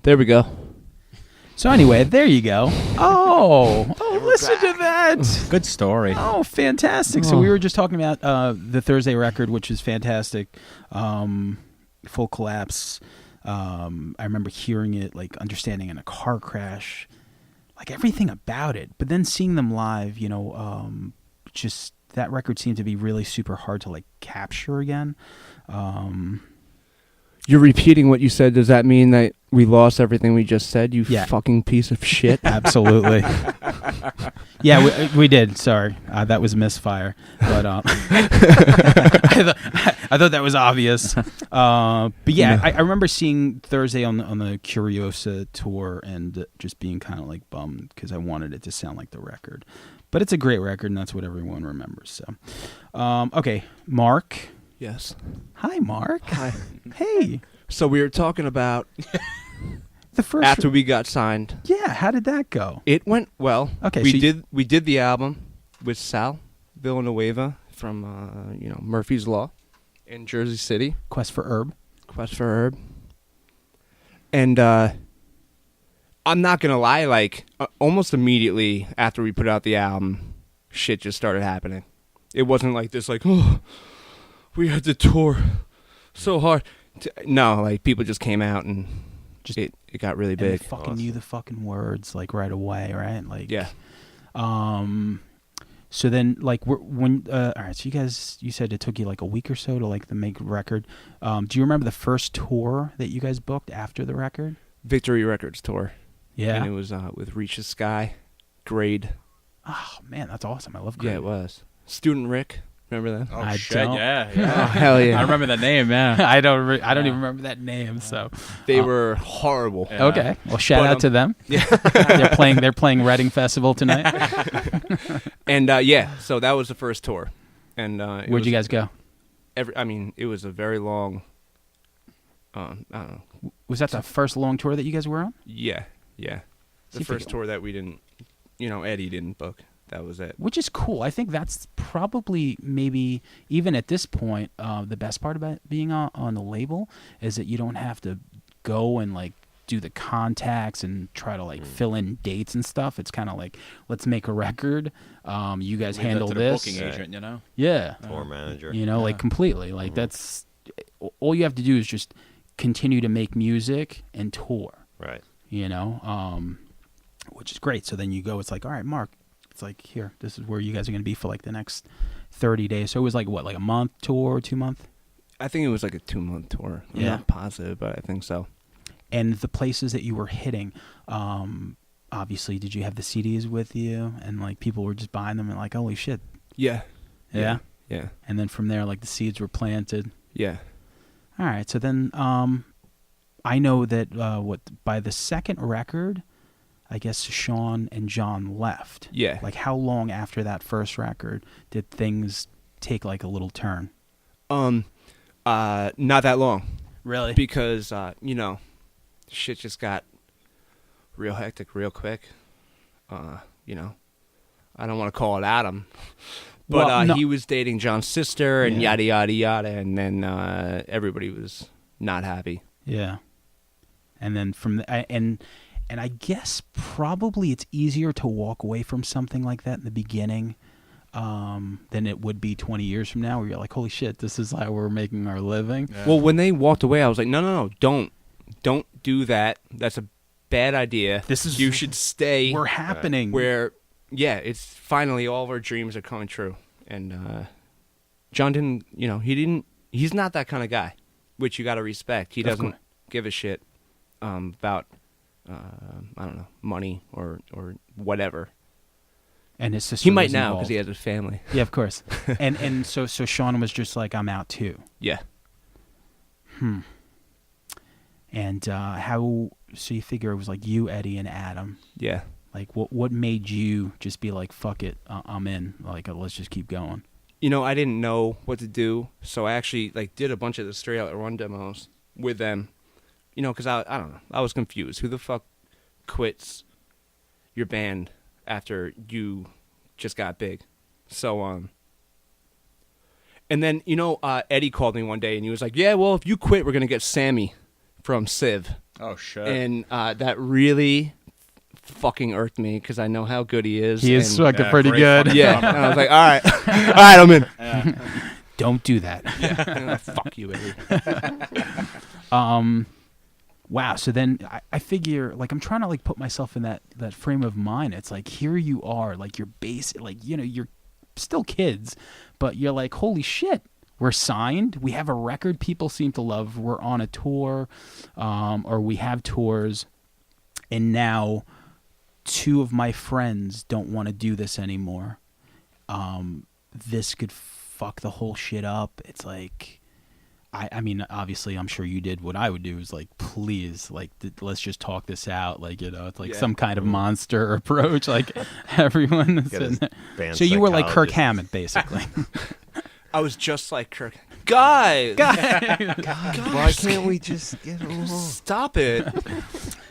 There we go. So anyway, there you go. Oh, listen to that. Good story. Oh, fantastic. So we were just talking about the Thursday record, which is fantastic. Full Collapse. I remember hearing it, like understanding in a car crash, like everything about it. But then seeing them live, just that record seemed to be really super hard to like capture again. You're repeating what you said. Does that mean that we lost everything we just said, you fucking piece of shit? Absolutely. Yeah, we did. Sorry. That was misfire. But I thought that was obvious. But yeah, I remember seeing Thursday on the Curiosa tour and just being kind of like bummed because I wanted it to sound like the record. But it's a great record, and that's what everyone remembers. So, okay, Mark. Yes. Hi, Mark. Hi. Hey. So we were talking about the first after we got signed. Yeah, how did that go? It went well. Okay, we did the album with Sal Villanueva from Murphy's Law in Jersey City. Quest for Herb. And I'm not gonna lie, like almost immediately after we put out the album, shit just started happening. It wasn't like this, like, oh, we had to tour so hard. No, like people just came out and just it got really big. They fucking knew the fucking words like right away, right? Like yeah. So then, like, when all right, so you said it took you like a week or so to like make a record. Do you remember the first tour that you guys booked after the record? Victory Records tour. Yeah, and it was with Reach the Sky, Grade. Oh man, that's awesome! I love Grade. Yeah, it was. Student Rick. Remember that? Oh, I shit, don't. yeah. Oh, hell yeah. I remember the name, yeah. I don't even remember that name. So they were horrible. Yeah. Okay, well, shout out to them. Yeah, they're playing Reading Festival tonight. And so that was the first tour. And where'd you guys go? It was a very long. I don't know. Was that the first long tour that you guys were on? Yeah. The first tour that we didn't, Eddie didn't book. That was it. Which is cool. I think that's probably maybe even at this point the best part about being on the label is that you don't have to go and like do the contacts and try to like fill in dates and stuff. It's kind of like, let's make a record. You guys handle this. Booking agent, Yeah. Tour manager. Like completely. Like that's all you have to do is just continue to make music and tour. Right. Which is great. So then you go, it's like, all right, Mark, it's like, here, this is where you guys are going to be for like the next 30 days. So it was like what, like a month tour, 2 month? I think it was like a 2-month tour. I'm Yeah. not positive, but I think so. And the places that you were hitting, obviously, did you have the CDs with you? And like people were just buying them and like, holy shit. Yeah. Yeah? Yeah. And then from there, like the seeds were planted. Yeah. All right. So then I know that by the second record, I guess Shawn and John left. Yeah. Like how long after that first record did things take like a little turn? Not that long. Really? Because shit just got real hectic real quick. I don't want to call it Adam. But Well, no. he was dating John's sister and Yeah. yada yada yada, and then everybody was not happy. Yeah. And then and I guess probably it's easier to walk away from something like that in the beginning than it would be 20 years from now, where you're like, holy shit, this is how we're making our living. Yeah. Well, when they walked away, I was like, no, don't do that. That's a bad idea. You should stay. We're happening. Where, it's finally all of our dreams are coming true. And John didn't, he's not that kind of guy, which you got to respect. He doesn't give a shit about, I don't know, money or whatever. And his sister He might was now involved. because he has a family. Yeah, of course. and so Shawn was just like, I'm out too. Yeah. And so you figure it was like you, Eddie, and Adam. Yeah. Like what made you just be like, fuck it, I'm in. Like let's just keep going. I didn't know what to do, so I actually did a bunch of the Straylight run demos with them. Because I don't know, I was confused. Who the fuck quits your band after you just got big? So and then Eddie called me one day and he was like, "Yeah, well, if you quit, we're gonna get Sammy from Civ Oh shit! And that really fucking irked me because I know how good he is. He is and, fucking pretty good. yeah, and I was like, all right, I'm in. Don't do that. Fuck you, Eddie. Wow. So then I figure, like, I'm trying to like put myself in that frame of mind. It's like, here you are, like, you're you're still kids, but you're like, holy shit, we're signed. We have a record people seem to love. We're on a tour, or we have tours, and now 2 of my friends don't want to do this anymore. This could fuck the whole shit up. It's like, I mean, obviously, I'm sure you did what I would do is like, please, like, let's just talk this out. Like, it's like some kind of monster approach. Like, everyone is in there. So you were like Kirk Hammett, basically. I was just like Kirk. Guys, why can't we just get along? Stop it.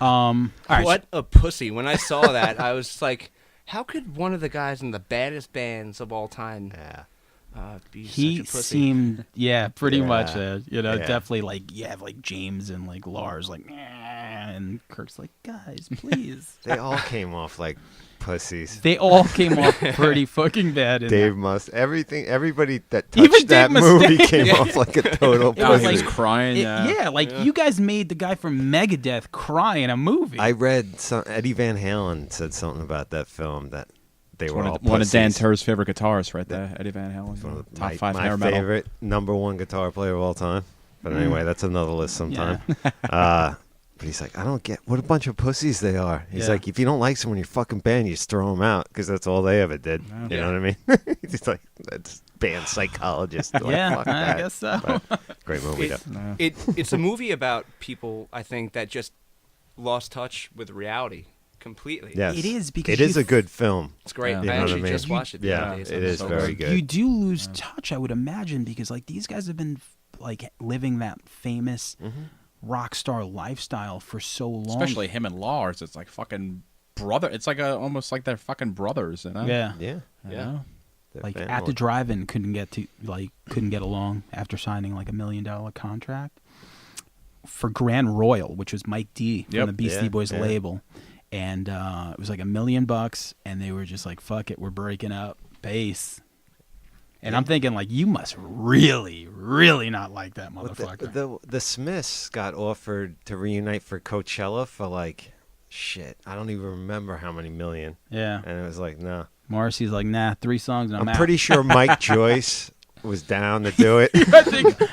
All right. What a pussy. When I saw that, I was like, how could one of the guys in the baddest bands of all time be he such a pussy? Seemed, pretty much, definitely like, you have like James and like Lars, like, and Kirk's like, guys, please. They all came off like pussies. They all came off pretty fucking bad. Everybody that Even touched that Dave movie came off like a total It was pussy. He was crying. You guys made the guy from Megadeth cry in a movie. I read Eddie Van Halen said something about that film that they were all one of Dan pussies. Tur's favorite guitarists, right there, Eddie Van Halen. One of Top 5 hair my metal. favorite #1 guitar player of all time. But anyway, that's another list sometime. But he's like, I don't get what a bunch of pussies they are. He's like, if you don't like someone in your fucking band, you just throw them out because that's all they ever did. You know what I mean? He's like, that's band psychologist. Like, fuck that. guess so. But great movie, though. It's a movie about people, I think, that just lost touch with reality completely. Yes. It is because it is a good film. It's great. Yeah. I You know what I actually mean? just watched it the Yeah, other days. it is so very good. good. You do lose touch, I would imagine, because like these guys have been like living that famous rock star lifestyle for so long. Especially him and Lars. It's like fucking brother. It's like almost like they're fucking brothers, you know? Yeah. Yeah. You know? They're Like family. at the drive-in couldn't get along after signing like $1 million contract for Grand Royal, which was Mike D from Yep. the Beastie Boys yeah. label, and it was like $1 million, and they were just like, "Fuck it, we're breaking up." Bass. And I'm thinking, like, you must really, really not like that motherfucker. The Smiths got offered to reunite for Coachella for like, shit, I don't even remember how many million. Yeah. And it was like, no. Morrissey's like, nah, 3 songs and I'm out. pretty sure Mike Joyce was down to do it.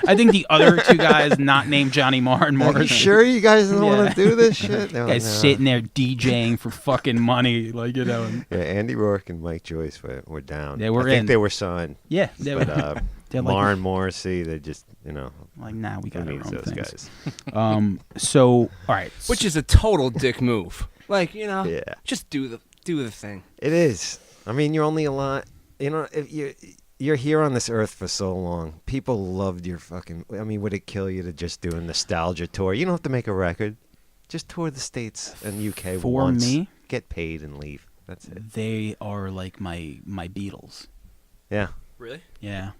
I think the other 2 guys, not named Johnny Marr and Are you Morrissey. sure you guys don't Yeah. want to do this shit? They were Guys like, "No." sitting there DJing for fucking money, like, you know. And, Yeah, Andy Rourke and Mike Joyce were down. They were I think in. they were signed. yeah, they were But they're like, Lauren Morrissey, they just, like, nah, we who got our needs own those things. guys? So, all right. Which is a total dick move. Like, Yeah. just do the thing. It is. I mean, you're only alive. If you're here on this earth for so long. People loved your fucking. I mean, would it kill you to just do a nostalgia tour? You don't have to make a record. Just tour the States and UK For once. me, Get paid and leave. That's it. they are like my Beatles. Yeah. Really? Yeah,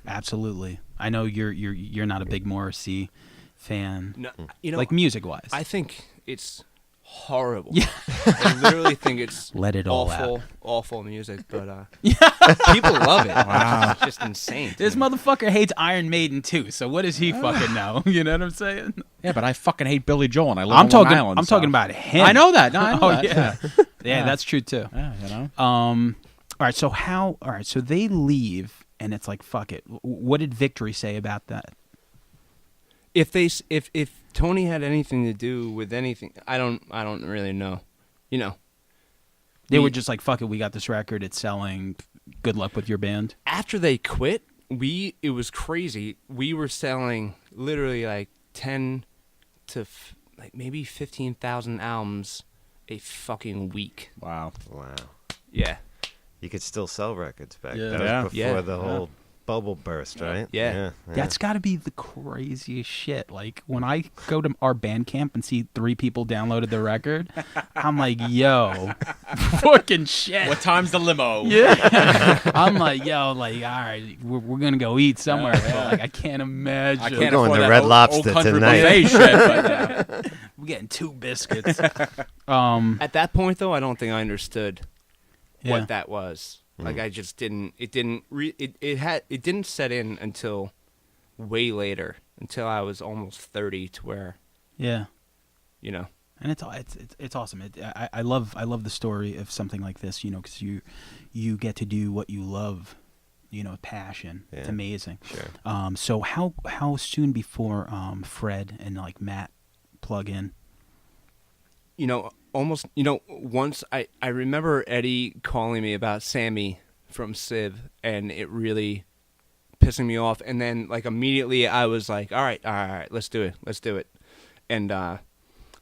absolutely. I know you're not a big Morrissey fan, No, like music wise. I think it's horrible. Yeah. I literally think it's Let it all awful music, but people love it. Wow. It's just insane. to This me. motherfucker hates Iron Maiden too. So what does he fucking know? You know what I'm saying? Yeah, but I fucking hate Billy Joel, and I live I'm on talking. Long Island. I'm so- talking about him. I know that. No, I know that. yeah. Yeah. Yeah, that's true too. Yeah, you know. All right. So all right. So they leave, and it's like, fuck it. What did Victory say about that? If Tony had anything to do with anything, I don't really know. They were just like, fuck it. We got this record. It's selling. Good luck with your band. After they quit, it was crazy. We were selling literally like 10 to like maybe 15,000 albums a fucking week. Wow. Wow. Yeah. You could still sell records back. Yeah. That Yeah. was before Yeah. the whole bubble burst, right? Yeah. That's got to be the craziest shit. Like, when I go to our Bandcamp and see 3 people downloaded the record, I'm like, yo, fucking shit. What time's the limo? Yeah. I'm like, yo, like, all right, we're going to go eat somewhere. Yeah. But, like, I can't imagine. I can't going afford to that Red old Lobster country tonight. buffet shit, but, We're getting 2 biscuits. At that point, though, I don't think I understood Yeah. what that was. Like, I just didn't. It didn't. It didn't set in until way later, until I was almost 30, to where, Yeah. you know. And it's awesome. I love the story of something like this, you know, because you get to do what you love, you know, passion. Yeah. It's amazing. Sure. So how soon before Fred and like Matt plug in? You know, almost. You know, once I remember Eddie calling me about Sammy from Civ, and it really pissing me off. And then, like, immediately I was like, all right, let's do it. And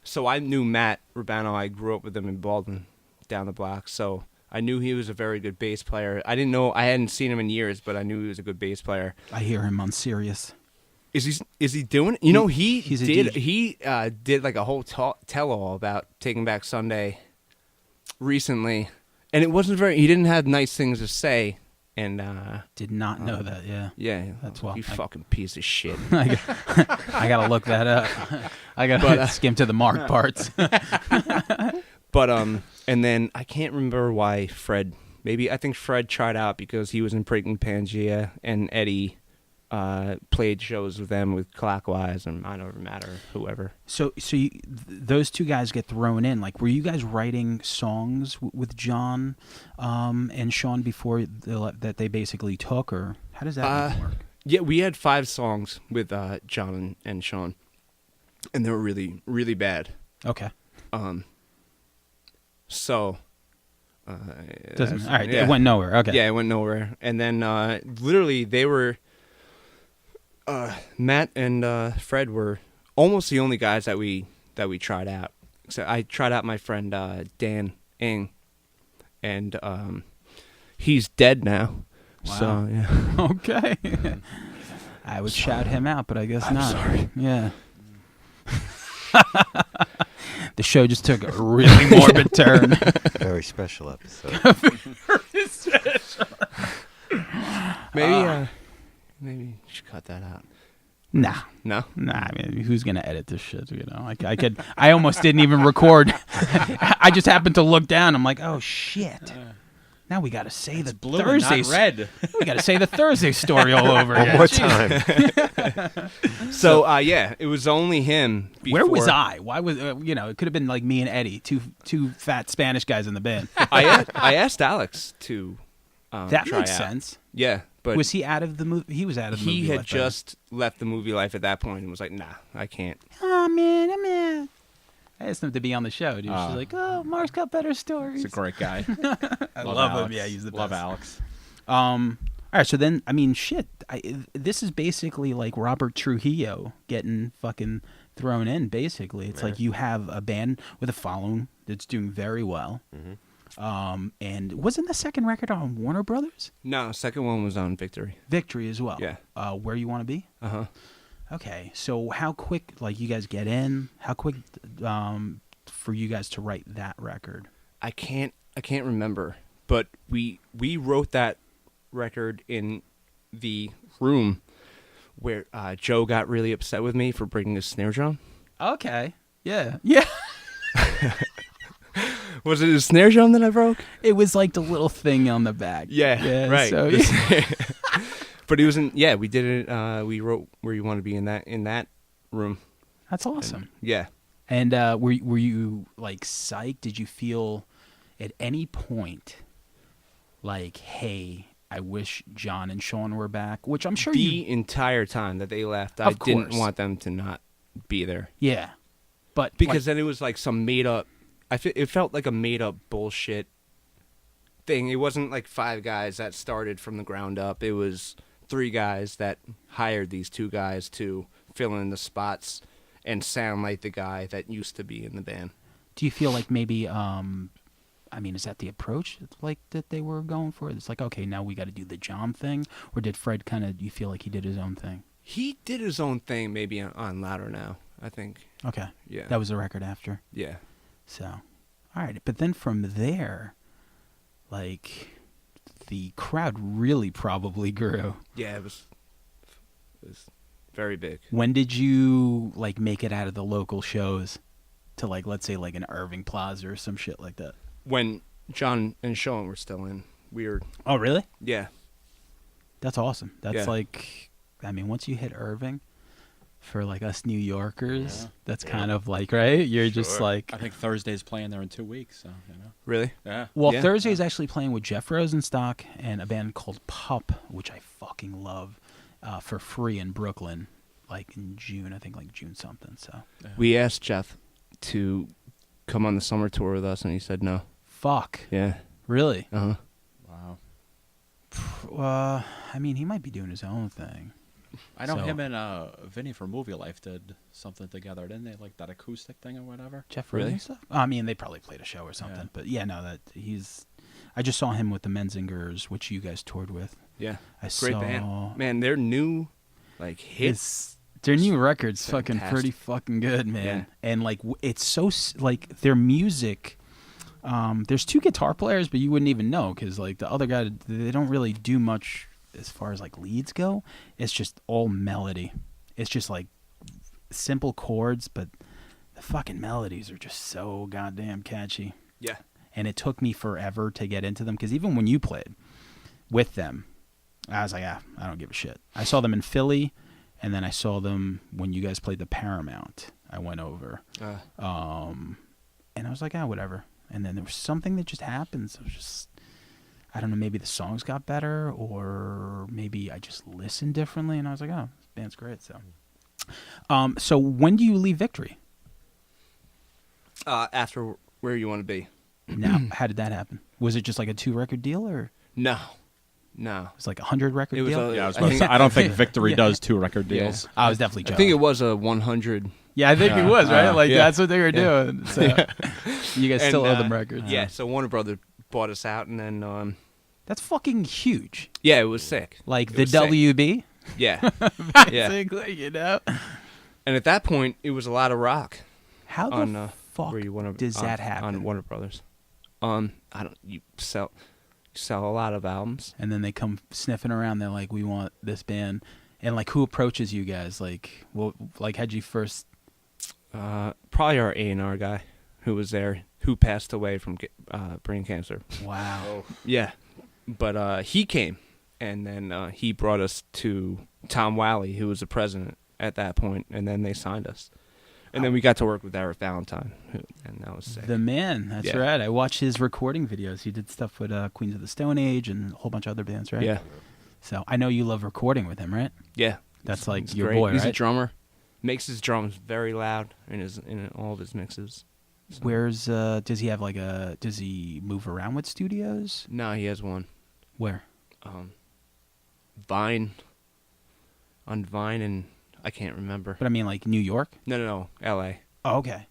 so I knew Matt Rubano. I grew up with him in Baldwin, down the block. So I knew he was a very good bass player. I didn't know, I hadn't seen him in years, but I knew he was a good bass player. I hear him on Sirius. Is he doing it? You know, he's a did DJ. he did like a whole tell-all about Taking Back Sunday recently, and it wasn't very. He didn't have nice things to say, and Did not know that. Yeah. yeah, That's you why- fucking piece of shit. I gotta look that up. I gotta skim to the mark parts. But and then I can't remember why Fred. Maybe I think Fred tried out because he was in Breaking Pangea, and Eddie played shows with them with Clockwise and I Don't Matter, whoever. So those 2 guys get thrown in. Like, were you guys writing songs with John and Shawn before that they basically took, or how does that work? Yeah, we had 5 songs with John and Shawn, and they were really, really bad. Okay. So, Doesn't, all right. yeah. It went nowhere. Okay. Yeah, it went nowhere. And then literally they were, Matt and Fred were almost the only guys that we tried out. So I tried out my friend Dan Ing, and he's dead now. Wow. So yeah. Okay. I would shout him out, but I guess I'm not. sorry. Yeah. The show just took a really morbid turn. Very special episode. Maybe you should cut that out. Nah. No? I mean, who's gonna edit this shit? You know, I almost didn't even record. I just happened to look down. I'm like, oh shit. Now we got to say the blue and Thursday. not red. We got to say the Thursday story all over One again. more Jeez. time. So yeah, it was only him. Where was before- I? Why was it could have been like me and Eddie, two fat Spanish guys in the band. I asked Alex to That try makes out. sense. Yeah, but Was he out of the movie? He was out of the movie. he had life, just left the movie life at that point and was like, nah, I can't. oh man, I'm in. I asked him to be on the show. Dude. She's like, oh, Mark's got better stories. He's a great guy. I Love love him. Alex. Yeah, he's the best. Love Alex. All right, so then, I mean, shit. This is basically like Robert Trujillo getting fucking thrown in, basically. It's like you have a band with a following that's doing very well. Mm-hmm. And wasn't the second record on Warner Brothers? No, second one was on Victory. Victory as well. Yeah. Where You Want to Be? Uh-huh. Okay, so how quick, like, you guys get in? How quick for you guys to write that record? I can't remember, but we wrote that record in the room where Joe got really upset with me for bringing a snare drum. Okay. Yeah. Yeah. Was it a snare drum that I broke? It was like the little thing on the back. Yeah, right. So, But it was in. Yeah, we did it. We wrote Where You Want to Be in that room. that's awesome. Yeah. And were you like psyched? Did you feel at any point like, hey, I wish John and Shawn were back? Which I'm sure The entire time that they left, I Of didn't course. want them to not be there. Yeah. But Because then it was like some made up. It felt like a made up bullshit thing. It wasn't like 5 guys that started from the ground up. It was 3 guys that hired these 2 guys to fill in the spots and sound like the guy that used to be in the band. do you feel like maybe I mean, is that the approach like that they were going for? It's like, okay, now we got to do the John thing, or did Fred kind of? You feel like he did his own thing? He did his own thing, maybe on Louder Now. I think. Okay. Yeah. That was the record after. Yeah. So, all right, but then from there, like, the crowd really probably grew. Yeah, it was very big. When did you like make it out of the local shows to like, let's say, like an Irving Plaza or some shit like that? When John and Shawn were still in, we were. Oh, really? Yeah. That's awesome. That's Yeah. like, I mean, once you hit Irving, for like us New Yorkers, that's kind of like, right? You're just like, I think Thursday's playing there in 2 weeks, so Really? Yeah. well, Yeah. Thursday's actually playing with Jeff Rosenstock and a band called Pup, which I fucking love, for free in Brooklyn, like in June, I think like June something. So We asked Jeff to come on the summer tour with us, and he said no. fuck, Yeah. really? Uh huh. Wow. I mean, he might be doing his own thing. I know So- him and Vinny from Movie Life did something together, didn't they? Like that acoustic thing or whatever. Jeff Really? Rosenstock? I mean, they probably played a show or something, Yeah. but yeah, no, that he's. I just saw him with the Menzingers, which you guys toured with. Yeah. I Great saw band. Man, their new, like, hits. their new record's fucking Fantastic. pretty fucking good, man. Yeah. And like it's so like their music. There's two guitar players, but you wouldn't even know because like the other guy, they don't really do much as far as like leads go. It's just all melody. It's just like simple chords, but the fucking melodies are just so goddamn catchy. Yeah. And it took me forever to get into them because even when you played with them, I was like, I don't give a shit. I saw them in Philly, and then I saw them when you guys played the Paramount. I went over, and I was like, whatever. And then there was something that just happened. So it was just, I don't know, maybe the songs got better, or maybe I just listened differently, and I was like, oh, this band's great. So when do you leave Victory? After Where You Want to Be. Now, how did that happen? Was it just like a 2-record deal, or No. it was like a 100-record It was deal? Yeah, I was I about to think- say, I don't think Victory Yeah. does 2 record deals. I was definitely I joking. think it was a 100. Yeah, I think it was, right? Like, yeah. that's what they were Yeah. doing. So you guys still owe them records. Yeah, so Warner Brothers bought us out, and then, That's fucking huge. yeah, it was sick. Like It the was sick. WB, Yeah. Yeah. basically, you know? And at that point, it was a lot of rock How the on fuck where you want to does that happen? on Warner Brothers. You sell a lot of albums. And then they come sniffing around. They're like, we want this band. And, like, who approaches you guys? Like, well, like, how'd you first... Probably our A&R guy who was there, who passed away from brain cancer. Wow. Yeah, but he came, and then he brought us to Tom Whalley, who was the president at that point, and then they signed us. And then we got to work with Eric Valentine, and that was sick. The man. That's Yeah. right. I watched his recording videos. He did stuff with Queens of the Stone Age and a whole bunch of other bands, right? Yeah, So I know you love recording with him, right? yeah. That's like He's your great. boy, He's a right? drummer. Makes his drums very loud in all of his mixes. So- Where's does he have like a? Does he move around with studios? No, he has one. Where? Vine. On Vine, and I can't remember. But I mean, like New York. No, L.A. Oh, okay.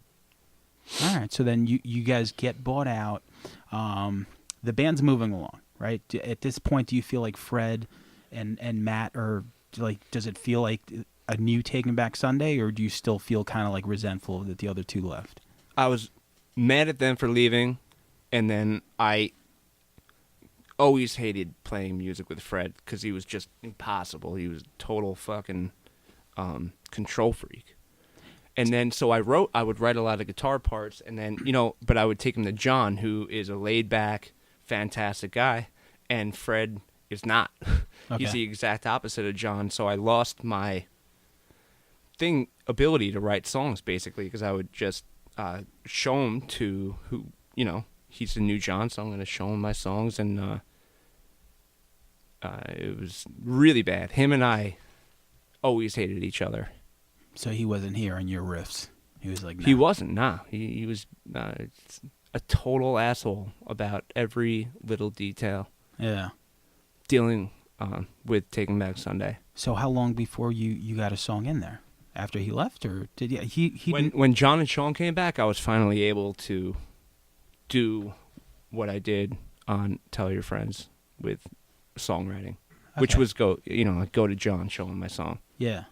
All right. So then you guys get bought out. The band's moving along, right? At this point, do you feel like Fred and Matt are like? Does it feel like a new Taking Back Sunday, or do you still feel kind of like resentful that the other two left? I was mad at them for leaving, and then I always hated playing music with Fred because he was just impossible. He was a total fucking control freak. And then so I would write a lot of guitar parts, and then, but I would take him to John, who is a laid-back, fantastic guy, and Fred is not. Okay. He's the exact opposite of John, so I lost my ability to write songs, basically, because I would just show him to who, he's the new John, so I'm going to show him my songs, and it was really bad. Him and I always hated each other. So he wasn't here on your riffs. He was like, He nah. wasn't, nah. He was a total asshole about every little detail Yeah. dealing with Taking Back Sunday. So how long before you got a song in there? After he left, or did he When John and Shawn came back, I was finally able to do what I did on Tell Your Friends with songwriting, which Okay. was go to John, show him my song. Yeah.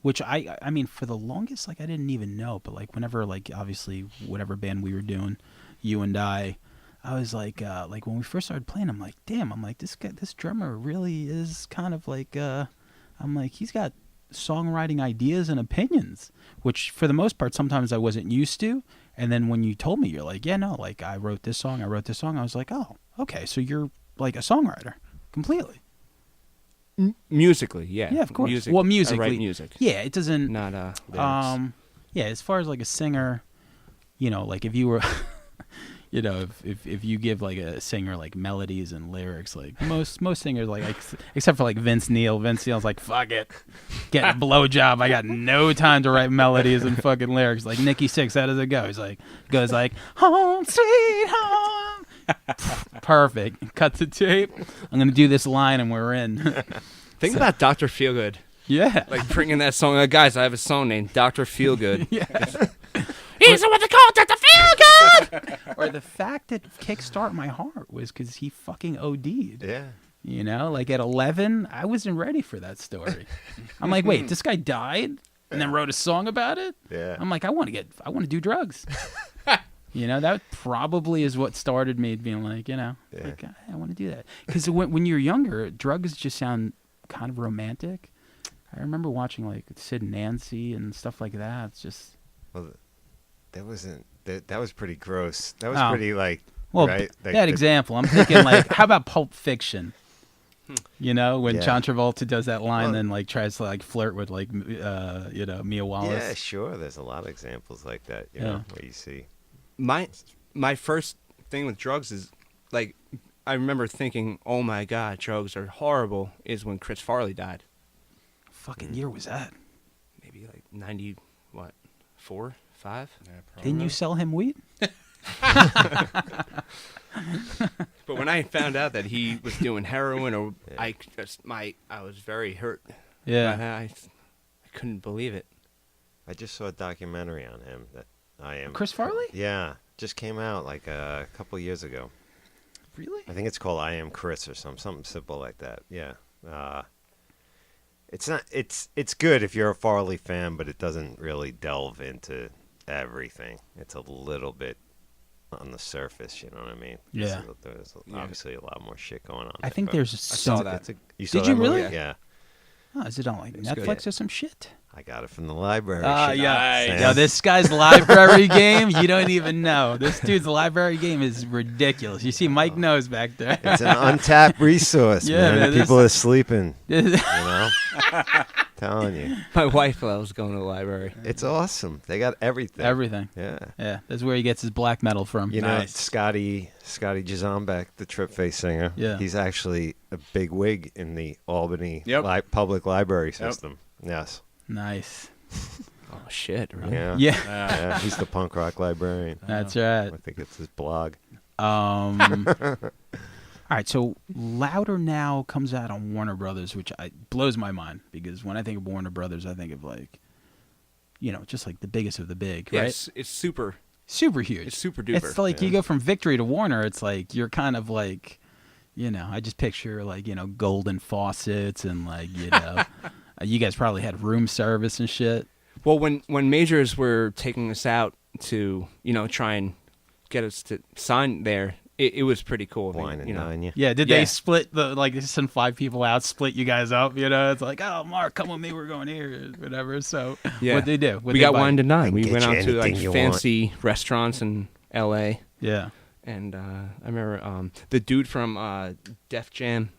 Which I mean, for the longest, like, I didn't even know, but like whenever, like, obviously whatever band we were doing, you and I was like when we first started playing, I'm like, damn, I'm like, this drummer really is kind of like, I'm like, he's got songwriting ideas and opinions, which for the most part sometimes I wasn't used to. And then when you told me, you're like, yeah, no, like I wrote this song, I was like, oh, okay, so you're like a songwriter completely. Musically, yeah. Yeah, of course. Music, Well, I musically, write music, yeah, it doesn't. not lyrics. Yeah, as far as like a singer, like if you were, if you give like a singer like melodies and lyrics, like most singers, like except for like Vince Neil's like, fuck it, get a blowjob. I got no time to write melodies and fucking lyrics. Like Nikki Sixx, how does it go? He's like, goes like, home sweet home. Perfect. Cut the tape. I'm gonna do this line and we're in. Think about Dr. Feelgood. Yeah. Like bringing that song. Guys, I have a song named Dr. Feelgood. Yeah. He's what they call Dr. Feelgood. Or the fact that Kickstart My Heart was because he fucking OD'd. Yeah. Like at 11, I wasn't ready for that story. I'm like, wait, this guy died and then wrote a song about it? Yeah. I'm like, I want to do drugs. That probably is what started me being like, like, I want to do that. Because when you're younger, drugs just sound kind of romantic. I remember watching like Sid and Nancy and stuff like that. It's just... Well, that wasn't... That was pretty gross. That was Oh. pretty, like... Well, right? Like that example, I'm thinking like, how about Pulp Fiction? When Yeah. John Travolta does that line, Well- then like tries to like flirt with like, Mia Wallace. Yeah, sure. There's a lot of examples like that, you Yeah. know, where you see... My first thing with drugs is, like, I remember thinking, oh my God, drugs are horrible, is when Chris Farley died. Fucking year was that? Maybe like 90, 4, 5? Yeah, probably. Didn't you sell him weed? But when I found out that he was doing heroin, or Yeah. I was very hurt. Yeah. I couldn't believe it. I just saw a documentary on him that I am... Chris Farley? Yeah. Just came out like a couple years ago. Really? I think it's called I Am Chris or something simple like that. Yeah. It's not. It's good if you're a Farley fan, but it doesn't really delve into everything. It's a little bit on the surface. You know what I mean? Yeah. There's obviously a lot more shit going on. I think but there's saw so. that. You saw Did that you movie? really? Yeah. Oh, is it on like It's good. Netflix or some shit? I got it from the library. Ah, Shit. yeah. Sam. Yo, this guy's library game, you don't even know. This dude's library game is ridiculous. You see Mike knows back there. It's an untapped resource, Yeah, man. man, this- People are sleeping. You know, telling you, My wife loves going to the library. it's awesome. They got everything. Everything. Yeah. Yeah, that's where he gets his black metal from. You know, Nice. Scotty Jazambek, the Trip Face singer. Yeah. He's actually a big wig in the Albany Yep. public library system. Yes. Nice. Oh shit! Really? Yeah. Yeah, Yeah, he's the punk rock librarian. that's right. I think it's his blog. All right, so Louder Now comes out on Warner Brothers, which blows my mind because when I think of Warner Brothers, I think of like, just like the biggest of the big, Yeah, right? it's super. Super huge. It's super duper. It's like you yeah. go from Victory to Warner. It's like you're kind of like, I just picture like golden faucets and like you guys probably had room service and shit. Well, when majors were taking us out to try and get us to sign there, it was pretty cool. Wine and dine you. Yeah, did Yeah. they split they send 5 people out, split you guys up? It's like, oh, Mark, come with me, we're going here, whatever. So Yeah. what'd they do? We got wine to I dine. can We get went you out to like anything you fancy restaurants in L.A. Yeah, And I remember the dude from Def Jam.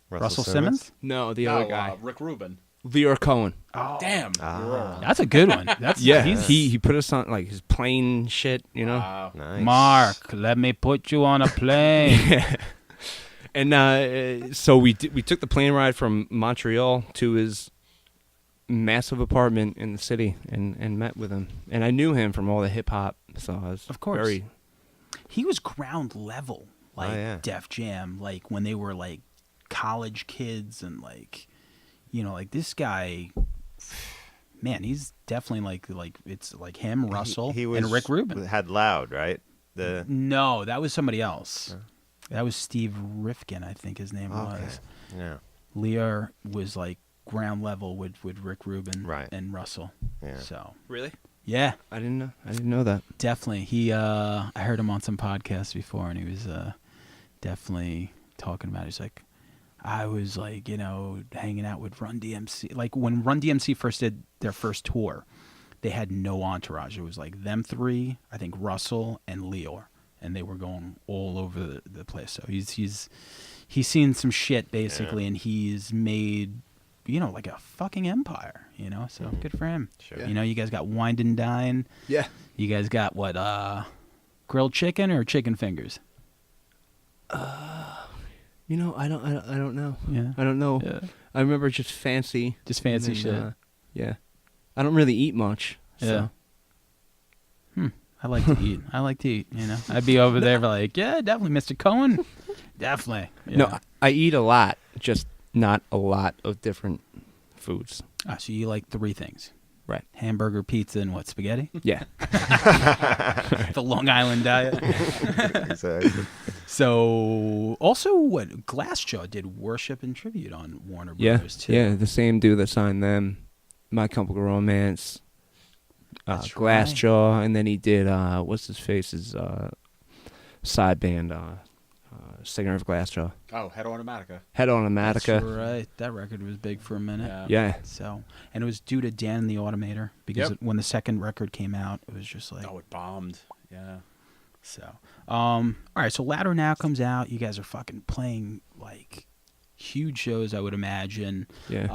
Russell Simmons? No, the No, other guy, Rick Rubin. Leor Cohen. Oh, Damn. Ah. that's a good one. That's Yeah, he's, he put us on like his plane shit. Wow. Nice. Mark, let me put you on a plane. And so we took the plane ride from Montreal to his massive apartment in the city and met with him. And I knew him from all the hip hop, so I was Of course. very He was ground level, like yeah. Def Jam, like when they were like college kids and like, like this guy, man, he's definitely like it's like him, Russell, He was, and Rick Rubin. had Loud, right? No, that was somebody else. That was Steve Rifkin, I think his name was. Yeah. Lear was like ground level with Rick Rubin Right. and Russell. Yeah. So Really? yeah, I didn't know that. definitely. He I heard him on some podcasts before, and he was definitely talking about it. He's like, I was like, hanging out with Run DMC. Like when Run DMC first did their first tour, they had no entourage. It was like them three, I think Russell and Leor, and they were going all over the place. So he's seen some shit basically, and he's made like a fucking empire. So good for him. Sure. Yeah. You guys got Wined and Dine. Yeah. You guys got what? Grilled chicken or chicken fingers? I don't know. Yeah. I don't know. Yeah. I remember just fancy. Just fancy and shit. then, yeah. I don't really eat much. Yeah. So. I like to eat. I'd be over there like, yeah, definitely, Mr. Cohen. Definitely. Yeah. No, I eat a lot, just not a lot of different foods. So you like 3 things. Right. Hamburger, pizza, and what, spaghetti? Yeah. The Long Island diet. Exactly. So, also, what, Glassjaw did Worship and Tribute on Warner Yeah. Brothers, too. Yeah, the same dude that signed them. My Chemical Romance, That's Glassjaw, and then he did, what's his face's side band, singer of Glassjaw. Oh, Head Automatica. Head Automatica. That's right. That record was big for a minute. Yeah. Yeah. So, and it was due to Dan the Automator, because Yep. when the second record came out, it was just like... Oh, it bombed. Yeah. So, all right. So Ladder Now comes out. You guys are fucking playing like huge shows, I would imagine. Yeah.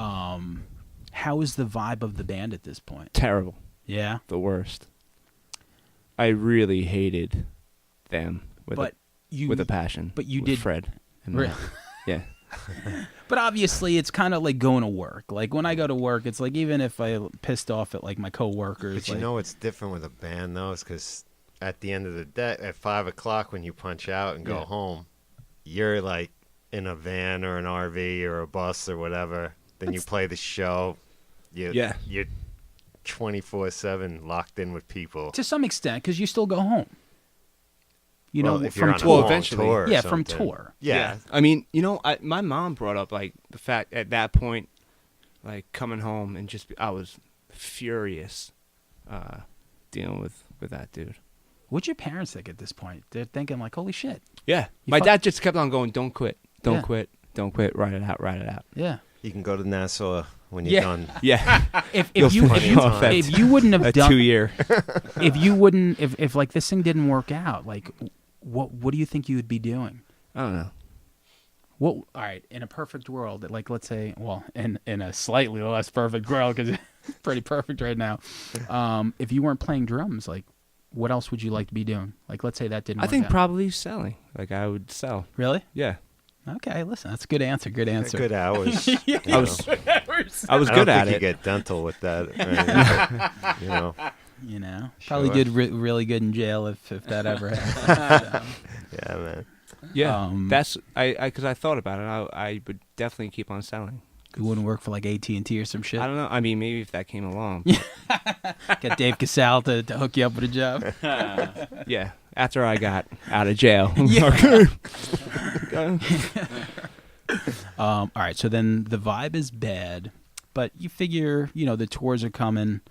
How is the vibe of the band at this point? Terrible. Yeah, The worst. I really hated them with a passion. but you with did- Fred. And Really? Yeah. but obviously it's kind of like going to work. Like when I go to work, it's like even if I pissed off at like my coworkers, But you like, know what's different with a band, though, is because at the end of the day, at 5 o'clock when you punch out and go Yeah. home, you're like in a van or an RV or a bus or whatever. Then you play the show. Yeah. You're 24/7 locked in with people. to some extent, because you still go home. Well, if you're from on a tour. long eventually. tour or Yeah, from something. tour. Yeah. I mean, my mom brought up like the fact at that point, like coming home and I was furious dealing with that dude. What'd your parents think at this point? They're thinking like, holy shit. Yeah. You My fuck- dad just kept on going, don't quit. Don't Yeah. quit. Don't quit. Write it out. Write it out. Yeah. You can go to Nassau when you're Yeah. done. Yeah. If You'll you finish off at if you wouldn't have a done 2-year. if like this thing didn't work out, like what do you think you would be doing? I don't know. What? All right, in a perfect world, like let's say, well, in a slightly less perfect world, because it's pretty perfect right now. If you weren't playing drums, like what else would you like to be doing? Like let's say that didn't. I work think out. probably selling. Like I would sell. Really? Yeah. Okay, listen, that's a good answer. Good answer. Good hours. I was I good don't at think you it. get dental with that. Right? Probably Sure. did really good in jail if that ever happened. Yeah, man. Yeah. That's because I thought about it. I would definitely keep on selling. You wouldn't work for like AT&T or some shit. I don't know. I mean, maybe if that came along. Get Dave Casale to hook you up with a job. Yeah. After I got out of jail. All right, so then the vibe is bad, but you figure, the tours are coming,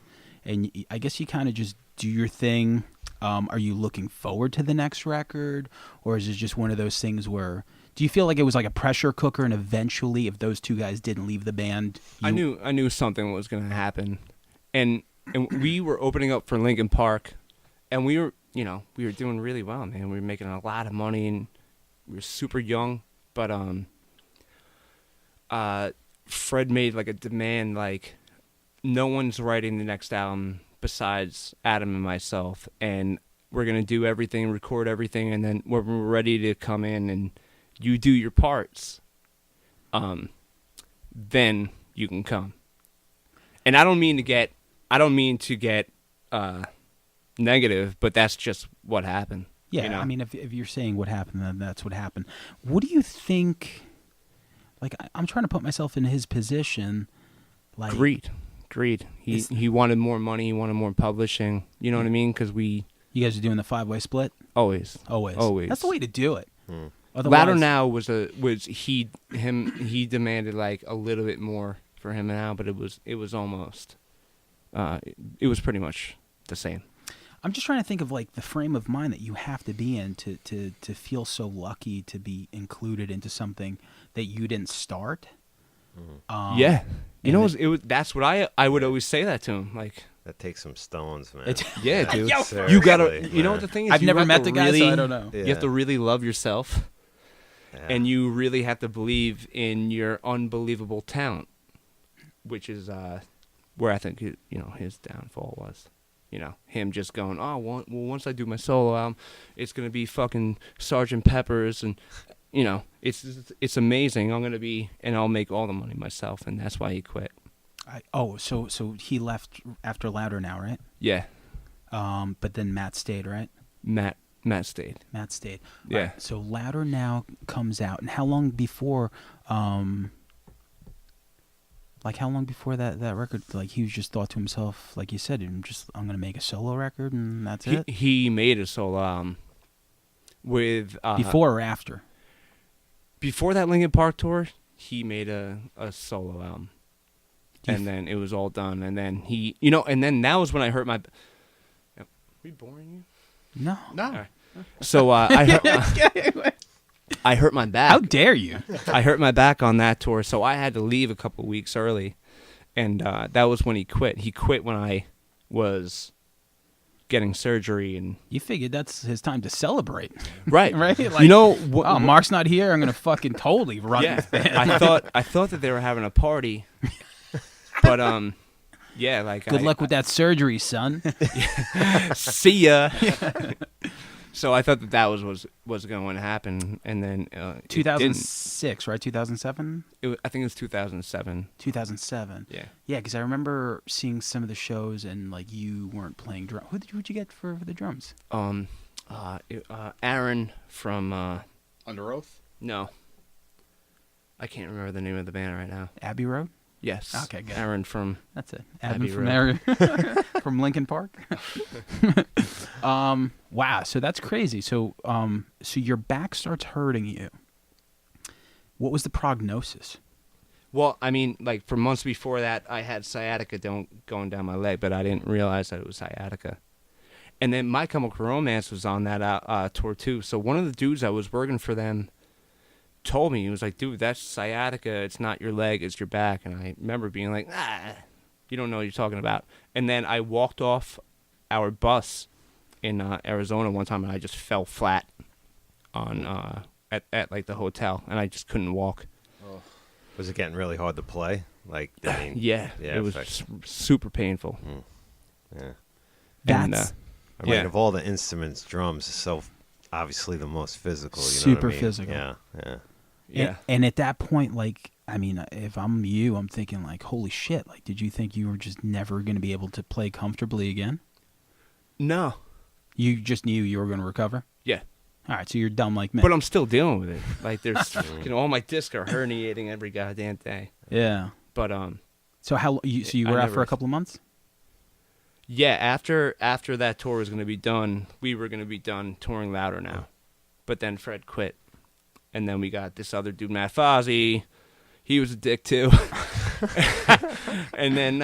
and I guess you kind of just do your thing. Are you looking forward to the next record, or is it just one of those things where, do you feel like it was like a pressure cooker, and eventually, if those two guys didn't leave the band, I knew something was going to happen, and we were opening up for Linkin Park, and we were doing really well, man. We were making a lot of money, and we were super young, but Fred made like a demand, like no one's writing the next album besides Adam and myself, and we're gonna do everything, record everything, and then when we're ready to come in and you do your parts, then you can come. And I don't mean to get negative, but that's just what happened. Yeah, I mean, if you're saying what happened, then that's what happened. What do you think? Like, I'm trying to put myself in his position. Like Greed. He wanted more money. He wanted more publishing. You know what I mean? Because we You guys are doing the 5-way split? Always. That's the way to do it. Louder Now was he demanded like a little bit more for him now, but it was almost it was pretty much the same. I'm just trying to think of like the frame of mind that you have to be in to feel so lucky to be included into something that you didn't start. Yeah, you know, that's what I would always say that to him. Like, that takes some stones, man. Yeah, dude. Seriously, You gotta. You know man. what the thing is? I've you never have met to the guy, really, so I don't know. Yeah. You have to really love yourself, Yeah. and you really have to believe in your unbelievable talent, which is where I think his downfall was. You know, him just going, oh, well, once I do my solo album, it's gonna be fucking Sgt. Pepper's, and you know, it's amazing. And I'll make all the money myself, and that's why he quit. So he left after Louder Now, right? Yeah. But then Matt stayed, right? Matt stayed. Matt stayed. Yeah. Right, so Louder Now comes out, and how long before that record, like he just thought to himself, like you said, I'm gonna make a solo record and that's it? He made a solo album with Before or after? Before that Linkin Park tour, he made a solo album. And then it was all done, and then and then that was when I hurt my. Are we boring you? No. Right. So I hurt my back. How dare you? I hurt my back on that tour, so I had to leave a couple weeks early, and that was when he quit. He quit when I was getting surgery, and You figured that's his time to celebrate, right. right? Like, You know, oh, Mark's not here. I'm gonna fucking totally run yeah. this band. I thought that they were having a party, but yeah, like Good luck with that surgery, son. See ya. So I thought that was going to happen, and then 2006, right? 2007. I think it was 2007. 2007. Yeah. Yeah, because I remember seeing some of the shows, and like you weren't playing drum. Who'd you get for the drums? Aaron from Under Oath? No. I can't remember the name of the band right now. Abbey Road. Yes. Okay, good. Aaron from That's it. Abbey Adam from Lincoln Park. Wow, so that's crazy. So so your back starts hurting you. What was the prognosis? Well, I mean, like for months before that, I had sciatica going down my leg, but I didn't realize that it was sciatica. And then My Chemical Romance was on that tour too. So one of the dudes that was working for them told me, he was like, dude, that's sciatica. It's not your leg, it's your back. And I remember being like, you don't know what you're talking about. And then I walked off our bus in Arizona one time, and I just fell flat on at like the hotel, and I just couldn't walk. Oh. Was it getting really hard to play? Like, I mean, yeah, it was super painful. Yeah. That's I mean, of all the instruments, drums is so obviously the most physical. You know super what I mean? physical. Yeah. And at that point, like, I mean, if I'm you, I'm thinking like, holy shit! Like, did you think you were just never going to be able to play comfortably again? No. You just knew you were going to recover? Yeah. All right, so you're dumb like me. But I'm still dealing with it. Like, there's, all my discs are herniating every goddamn day. Yeah. But So you were out for a couple of months? Yeah, after that tour was going to be done, we were going to be done touring Louder Now. But then Fred quit. And then we got this other dude, Matt Fozzy. He was a dick too. And then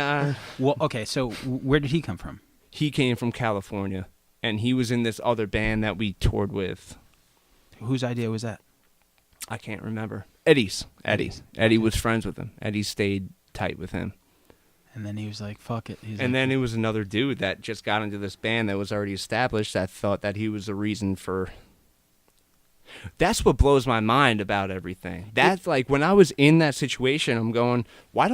well, okay, so where did he come from? He came from California, and he was in this other band that we toured with. Whose idea was that? I can't remember. Eddie's. Eddie was friends with him. Eddie stayed tight with him. And then he was like, fuck it. Then it was another dude that just got into this band that was already established that thought that he was the reason for... That's what blows my mind about everything. That's like, when I was in that situation, I'm going, why,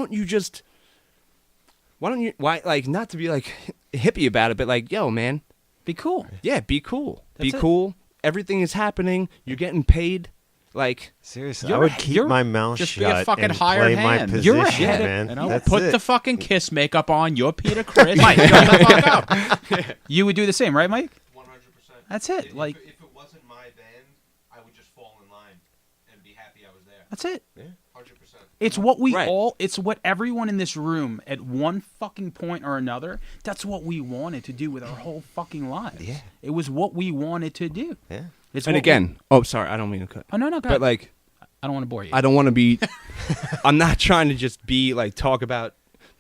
like, not to be like hippie about it, but like, yo, man. Be cool. Yeah, be cool. That's be it. cool. Everything is happening. You're getting paid. Like, seriously, I would keep my mouth just shut be a fucking and hired play my hand. position, You're ahead, man. You know, That's put it. the fucking Kiss makeup on. You're Peter Chris. Mike, shut the fuck up. You would do the same, right, Mike? 100%. That's it. If Like, if it wasn't my band, I would just fall in line and be happy I was there. that's it. 100%. It's what we Right. all. It's what everyone in this room at one fucking point or another. That's what we wanted to do with our whole fucking lives. Yeah. It was what we wanted to do. Yeah. It's And what again, oh, sorry, I don't mean to cut. oh no, go But ahead. like, I don't want to bore you. I don't want to be. I'm not trying to just be like talk about.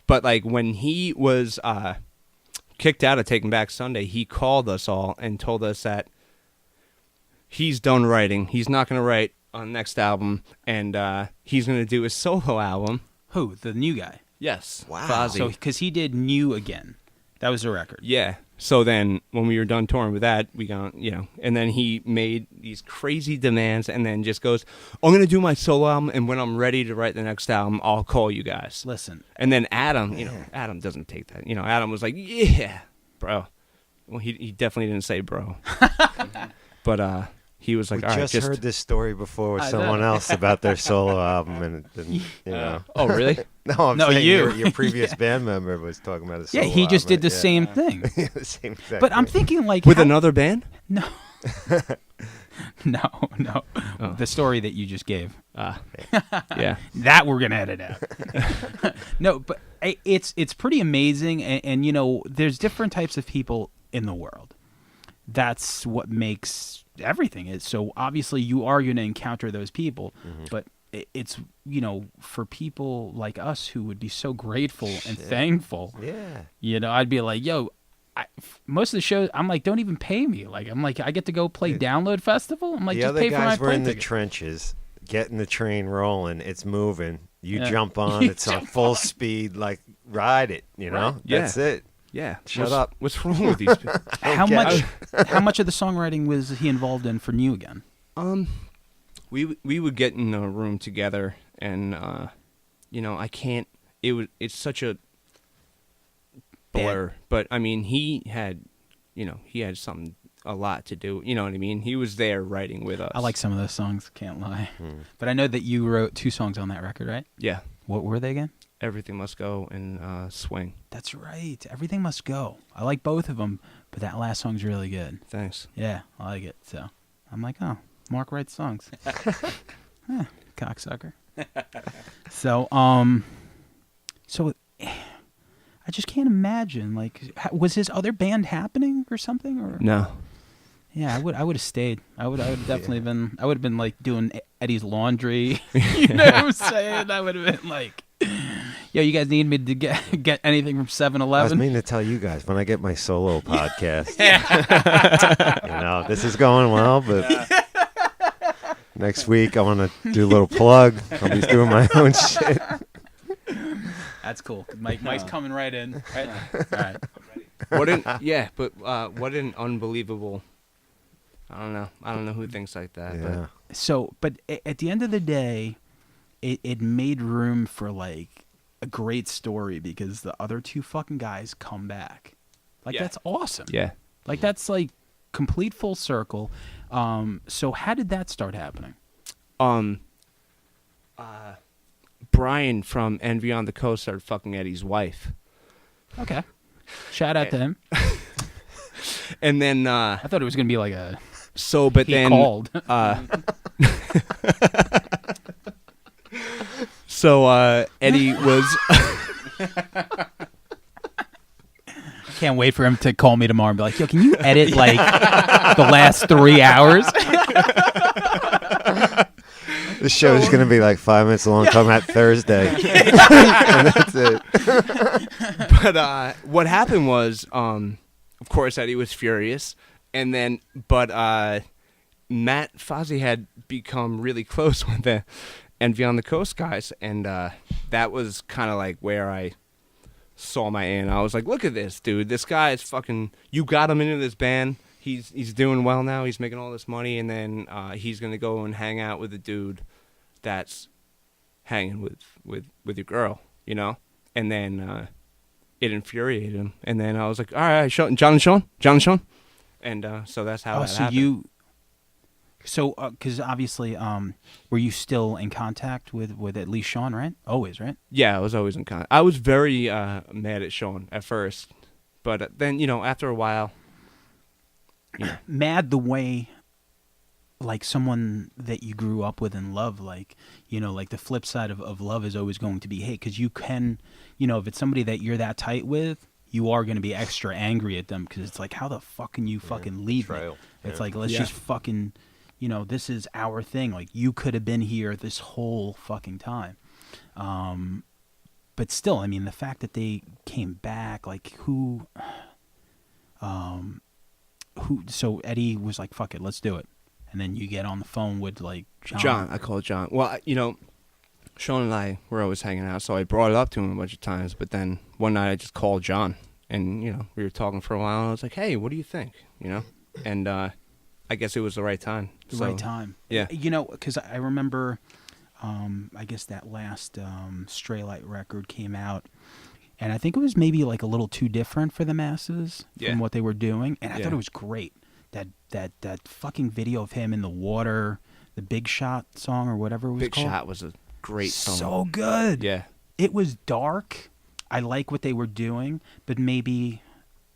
But like when he was kicked out of Taking Back Sunday, he called us all and told us that he's done writing. He's not going to write on the next album, and he's going to do a solo album. Who? The new guy. Yes. Wow. Fozzy. So because he did New Again, that was the record. Yeah. So then when we were done touring with that, we got, and then he made these crazy demands and then just goes, I'm going to do my solo album, and when I'm ready to write the next album, I'll call you guys. Listen, And then Adam, Adam doesn't take that. Adam was like, yeah, bro. Well, he definitely didn't say bro. But he was like, We all right, just heard this story before with I someone know. else about their solo album, and it didn't, Oh, really? No, I'm No, saying you. your previous band member was talking about a yeah, solo he just album. did the same thing. Yeah, the same thing. But I'm thinking like With how- another band? No. No. Oh. The story that you just gave. Yeah. That we're gonna edit out. No, but it's pretty amazing, and there's different types of people in the world. That's what makes everything is. So obviously you are going to encounter those people, but it's for people like us who would be so grateful and thankful. Yeah. I'd be like, yo. Most of the shows, I'm like, don't even pay me. Like, I'm like, I get to go play Download Festival. I'm like, The just other pay for my guys were plane in the ticket. trenches, getting the train rolling. It's moving. You Yeah. jump on. It's on full speed. Like, ride it. Yeah. That's it. Yeah. Shut up. What's wrong with these people? How Okay. much of the songwriting was he involved in for New Again? We would get in a room together, and I can't. It's such a blur. But I mean, he had something a lot to do. You know what I mean? He was there writing with us. I like some of those songs, can't lie. But I know that you wrote 2 songs on that record, right? Yeah. What were they again? Everything Must Go and Swing. That's right. Everything Must Go. I like both of them, but that last song's really good. Thanks. Yeah, I like it. So I'm like, oh, Mark writes songs. Cocksucker. So I just can't imagine. Like, was his other band happening or something? Or No. yeah, I would have stayed. I would definitely been. I would have been like doing Eddie's laundry. You know what I'm saying? I would have been like, yo, you guys need me to get anything from 7-Eleven? I was meaning to tell you guys when I get my solo podcast. This is going well, but next week I want to do a little plug. I'll be doing my own shit. That's cool. Mike's coming right in. Right? All right. What an unbelievable. I don't know who thinks like that. Yeah. So, but at the end of the day, it made room for like a great story because the other 2 fucking guys come back. Like, Yeah. that's awesome. But yeah. Like, that's like complete full circle. So how did that start happening? Brian from Envy on the Coast started fucking Eddie's wife. Okay. Shout out to him. And then I thought it was going to be like a but he then called. Eddie was Can't wait for him to call me tomorrow and be like, yo, can you edit like the last 3 hours? The show's going to be like 5 minutes long, talking about Thursday. And that's it. But what happened was, of course, Eddie was furious, and then, Matt Fozzy had become really close with the Envy on the Coast guys, and that was kind of like where I saw my end. I was like, look at this, dude. This guy is fucking. You got him into this band. He's doing well now. He's making all this money, and then he's gonna go and hang out with a dude that's hanging with your girl, And then it infuriated him. And then I was like, all right, John and Shawn, and so that's how that happened. Because obviously, were you still in contact with at least Shawn, right? Always, right? Yeah, I was always in contact. I was very mad at Shawn at first, but then after a while. Mad the way like someone that you grew up with and love, like, you know, like the flip side of love is always going to be hate, because you can, you know, if it's somebody that you're that tight with, you are going to be extra angry at them, because it's like, how the fuck can you fucking leave me? betrayal. It's Yeah. like, let's just fucking, you know, this is our thing. Like, you could have been here this whole fucking time. But still, I mean, the fact that they came back, like, so Eddie was like, fuck it, let's do it. And then you get on the phone with, like, John. I call it John. Well, you know, Shawn and I were always hanging out, so I brought it up to him a bunch of times. But then one night I just called John, and, you know, we were talking for a while, and I was like, hey, what do you think? You know? And I guess it was the right time. Right time. Yeah. You know, because I remember, I guess that last Straylight record came out, and I think it was maybe like a little too different for the masses from what they were doing, and I thought it was great. That fucking video of him in the water, the Big Shot song or whatever it was Big called. Shot was a great song. So good. Yeah. It was dark. I like what they were doing, but maybe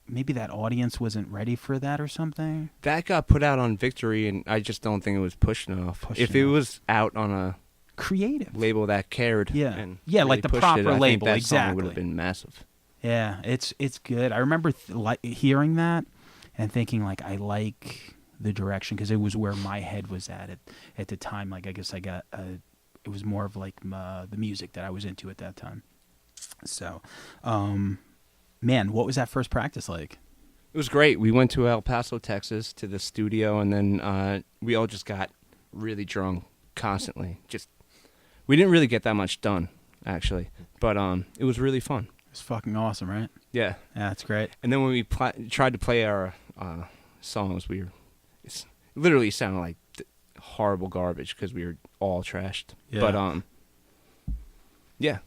that audience wasn't ready for that or something. That got put out on Victory, and I just don't think it was pushed enough. If it was out on a creative label that cared, and like really the pushed proper it, I think label, that exactly, song would have been massive. Yeah, it's good. I remember hearing that and thinking, like, I like the direction, because it was where my head was at the time. Like, I guess I got it was more of like the music that I was into at that time. So, man, what was that first practice like? It was great. We went to El Paso, Texas, to the studio, and then we all just got really drunk constantly. We didn't really get that much done, actually, but it was really fun. It's fucking awesome, right? Yeah. Yeah, it's great. And then when we tried to play our songs, it literally sounded like horrible garbage because we were all trashed. Yeah. But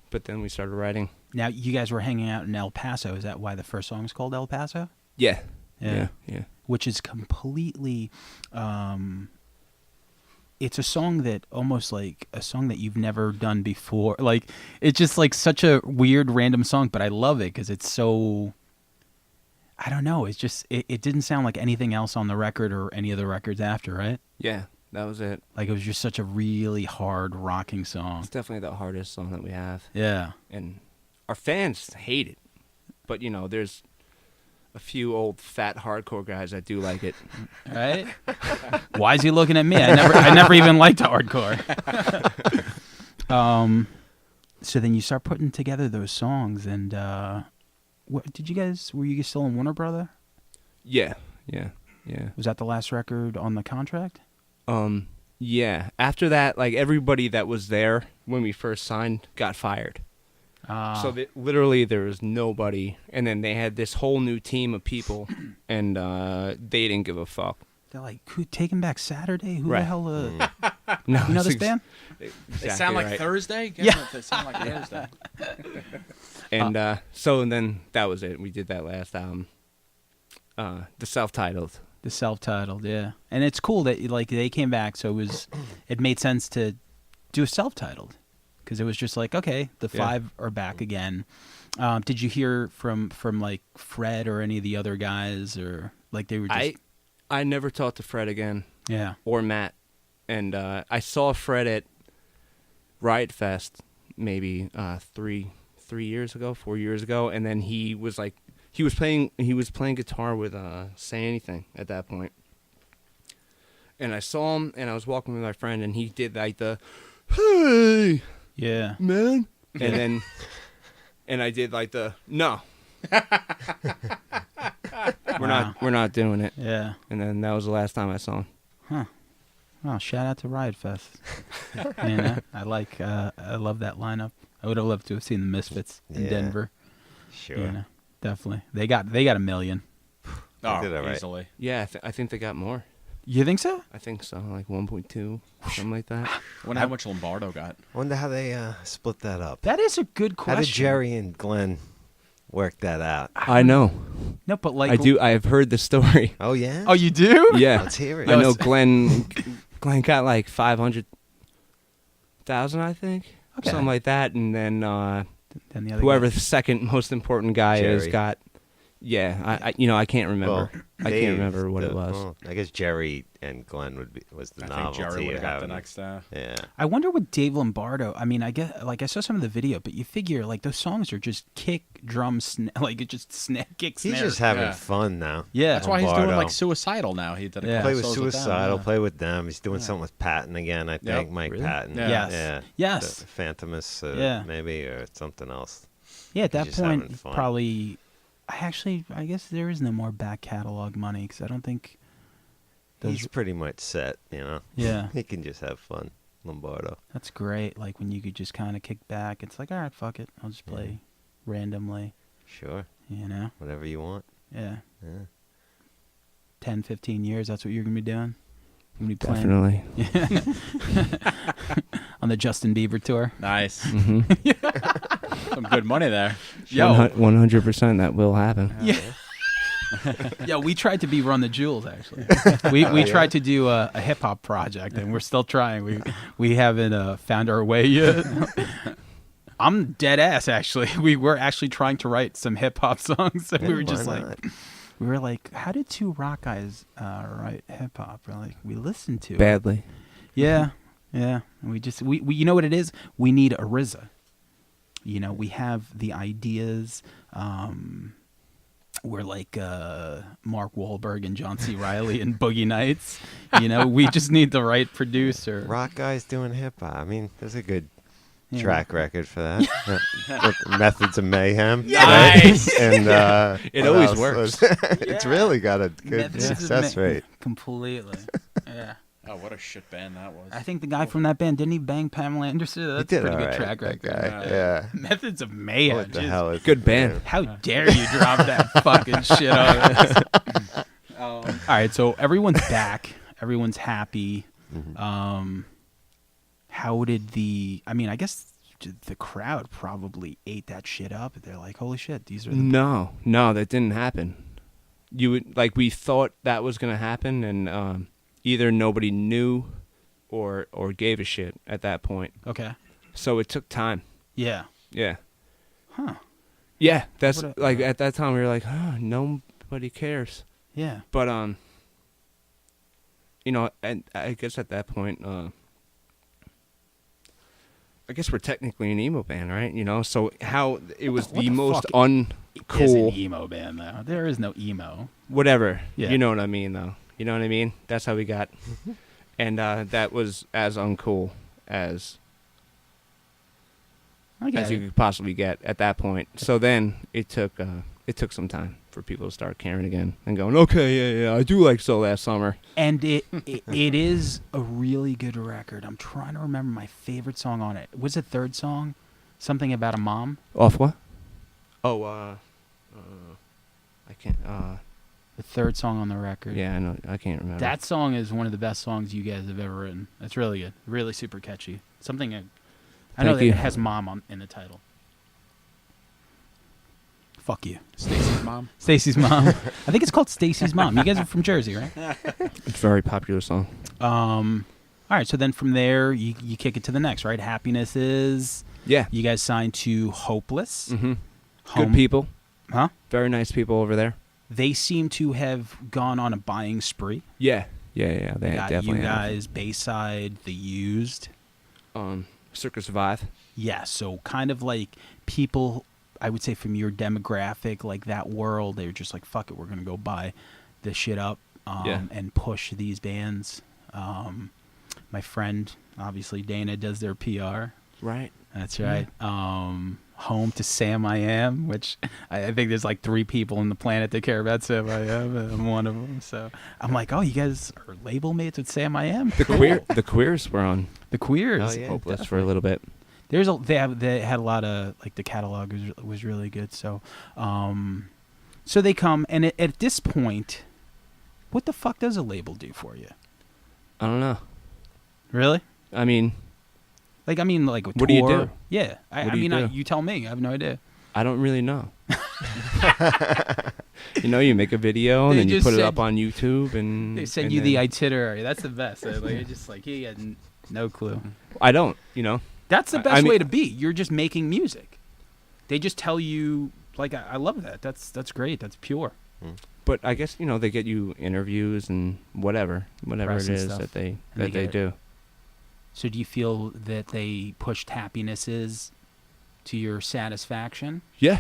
but then we started writing. Now, you guys were hanging out in El Paso. Is that why the first song is called El Paso? Yeah. Yeah. Which is completely, it's a song that almost like a song that you've never done before. Like, it's just like such a weird random song, but I love it because it's so, I don't know. It's just, it didn't sound like anything else on the record or any of the records after, right? Yeah, that was it. Like, it was just such a really hard rocking song. It's definitely the hardest song that we have. Yeah. And our fans hate it. But, you know, there's a few old fat hardcore guys that do like it. Right? Why is he looking at me? I never even liked hardcore. So then you start putting together those songs, and were you still in Warner Brother? Yeah. Was that the last record on the contract? Yeah. After that, like, everybody that was there when we first signed got fired. So literally there was nobody, and then they had this whole new team of people, and they didn't give a fuck. They're like, Taking Back Saturday? Who the hell? No, you know this band? Exactly they sound like right. Thursday? Yeah. They sound like Thursday. And so then that was it. We did that last album, the Selftitled. The Selftitled, yeah. And it's cool that like they came back, so it made sense to do a Selftitled. Because it was just like, okay, the five are back again. Did you hear from like Fred or any of the other guys, or like they were just? I never talked to Fred again. Yeah. Or Matt, and I saw Fred at Riot Fest maybe 4 years ago, and then he was playing guitar with Say Anything at that point. And I saw him, and I was walking with my friend, and he did like the, hey. Yeah, man. And then, and I did like the no. We're not doing it. Yeah. And then that was the last time I saw him. Huh. Well, shout out to Riot Fest. Man, I love that lineup. I would have loved to have seen the Misfits in Denver. Sure. Yeah, definitely. They got $1 million. Oh, easily. Yeah, I think they got more. You think so? I think so, like 1.2, something like that. Wonder how much Lombardo got. Wonder how they split that up. That is a good question. How did Jerry and Glenn work that out? I know. No, but like I've heard the story. Oh yeah. Oh, you do? Yeah. Let's hear it. I know Glenn got like 500,000, I think, something like that, and then the other whoever guy. the second most important guy Jerry. is got Yeah, I can't remember. I Dave, can't remember what it was. Well, I guess Jerry and Glenn was the I novelty. think Jerry would of have got the having- next. Yeah. I wonder what Dave Lombardo. I mean, I get like I saw some of the video, but you figure like those songs are just kick, drum, like it just kick, snare. He's just having Yeah. fun now. Yeah. That's why he's doing Lombardo. like Suicidal now. He did a Yeah. couple Play with shows them, Suicidal, yeah. play with them. He's doing something with Patton again, I think. Mike Really? Patton. Yeah. Yes. Yeah. Yes. The Phantomus, Yeah. maybe, or something else. Yeah, at that He's just having point, fun. probably. I guess there is no more back catalog money because I don't think. He's pretty much set, you know. Yeah. He can just have fun, Lombardo. That's great. Like when you could just kind of kick back. It's like, all right, fuck it. I'll just play randomly. Sure. You know? Whatever you want. Yeah. Yeah. 10, 15 years. That's what you're gonna be doing. You're gonna be playing Definitely. on the Justin Bieber tour. Nice. hmm Some good money there. Yo, 100% that will happen. Yeah. Yeah, we tried to be Run the Jewels actually. We tried to do a hip hop project, and we're still trying. We haven't found our way yet. I'm dead ass actually. We were actually trying to write some hip hop songs, and we were just Why like, not? how did two rock guys write hip hop? We're like, we listened to it. Badly. Yeah, yeah. And we you know what it is? We need a RZA. You know, we have the ideas. We're like Mark Wahlberg and John C. Reilly and Boogie Nights. You know, we just need the right producer. Rock guys doing hip hop. I mean, there's a good Yeah. track record for that. With Methods of Mayhem. Nice. Right? And It what always else works. was- It's really got a good Methods of success Ma- rate. Completely. Yeah. oh, what a shit band that was. I think the guy from that band, didn't he bang Pamela Anderson? That's He a did pretty good all right, track that record. guy. Yeah. Methods of Mayhem. What the just- hell is Good his band. name? How dare you drop that fucking shit on us? All right, so everyone's back. Everyone's happy. How did I guess the crowd probably ate that shit up. They're like, holy shit, these are the... No, that didn't happen. We thought that was gonna happen, and either nobody knew or gave a shit at that point. Okay. So it took time. Yeah. Yeah. Huh. Yeah, that's What a- like at that time we were like, nobody cares. Yeah. But and I guess at that point, I guess we're technically an emo band, right? You know, so how it was What the the most fuck is an uncool, emo band, though? There is no emo. whatever. Yeah. You know what I mean, though. You know what I mean? That's how we got, and that was as uncool as I get you it. could possibly get at that point. So then it took some time for people to start caring again and going, okay, yeah, I do like So Last Summer. And it is a really good record. I'm trying to remember my favorite song on it. Was it third song? Something about a mom? Off what? Oh, I can't. The third song on the record. Yeah, I know. I can't remember. That song is one of the best songs you guys have ever written. It's really good. Really super catchy. Something I know Thank that you. it has mom in the title. Fuck you. Stacy's mom. Stacy's mom. I think it's called Stacy's Mom. You guys are from Jersey, right? It's a very popular song. All right, so then from there, you kick it to the next, right? Happiness is... Yeah. You guys signed to Hopeless. Mm-hmm. Home- Good people. Huh? Very nice people over there. They seem to have gone on a buying spree. Yeah. They Got definitely you guys, Bayside, The Used. have. Circus Survive. Yeah, so kind of like people, I would say from your demographic, like that world, they're just like, fuck it, we're going to go buy this shit up and push these bands. My friend, obviously, Dana, does their PR. Right. That's right. Home to Sam I Am, which I think there's like 3 people on the planet that care about Sam I Am, and I'm one of them. So I'm like, oh, you guys are label mates with Sam I Am? The Queers were on The Queers. Oh, yeah. Hopeless for a little bit. They had a lot of, like, the catalog was really good. So so they come, and at this point, what the fuck does a label do for you? I don't know. Really? I mean, Like, a What do you tour? do? Yeah. What do you do? You tell me. I have no idea. I don't really know. You make a video and They then you just put it said- up on YouTube and They send and you the then- itinerary. That's the best. It's just like, he had no clue. I don't, That's the I best mean- way to be. You're just making music. They just tell you Like I love that. That's great. That's pure. But I guess they get you interviews and whatever Press it and is stuff. that they And they do. So do you feel that they pushed Happinesses to your satisfaction? Yeah,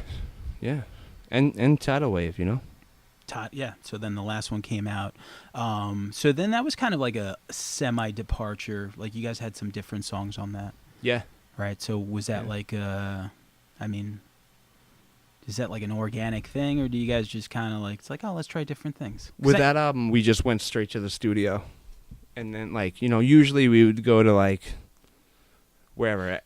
and tidal wave, Yeah. So then the last one came out. So then that was kind of like a semi-departure. Like you guys had some different songs on that, Yeah. right? So was that like is that like an organic thing, or do you guys just kind of like, it's like, oh, let's try different things? With that album, we just went straight to the studio, and then usually we would go to like wherever,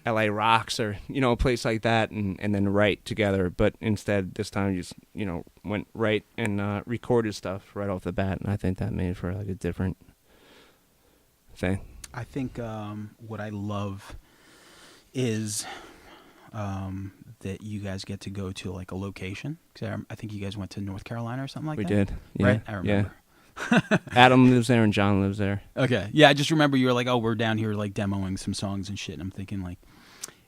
L.A. Rocks or a place like that, and then write together. But instead, this time we just went right and recorded stuff right off the bat, and I think that made for like a different thing. I think what I love is that you guys get to go to like a location. 'Cause I think you guys went to North Carolina or something like We that. did, yeah, Right? I remember. Yeah. Adam lives there and John lives there. Okay. Yeah, I just remember you were like, oh, we're down here like demoing some songs and shit. And I'm thinking like,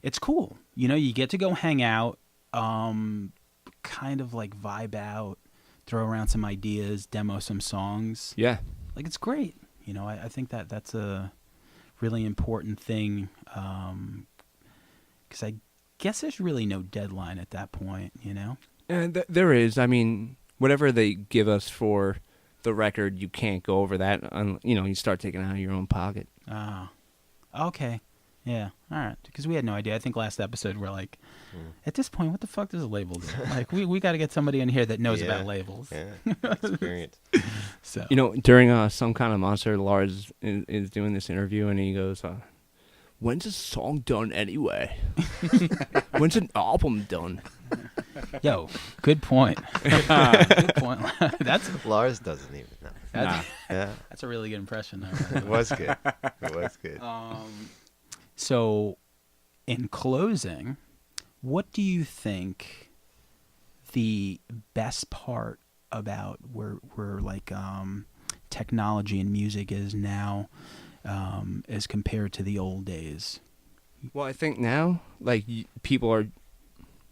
it's cool. You get to go hang out, kind of like vibe out, throw around some ideas, demo some songs. Yeah. Like, it's great. I think that's a really important thing, because I guess there's really no deadline at that point, And there is. I mean, whatever they give us for the record, you can't go over that. You start taking it out of your own pocket. Ah, okay. Yeah, all right. Because we had no idea. I think last episode we're like, at this point, what the fuck does a label do? Like, we got to get somebody in here that knows about labels. Yeah, experience. So During Some Kind of Monster, Lars is doing this interview, and he goes, when's a song done anyway? When's an album done? Yo, good point. Good point. Lars doesn't even know. Yeah, That's a really good impression. Though. it was good. It was good. So, in closing, what do you think the best part about where like technology and music is now, as compared to the old days? Well, I think now, like, people are,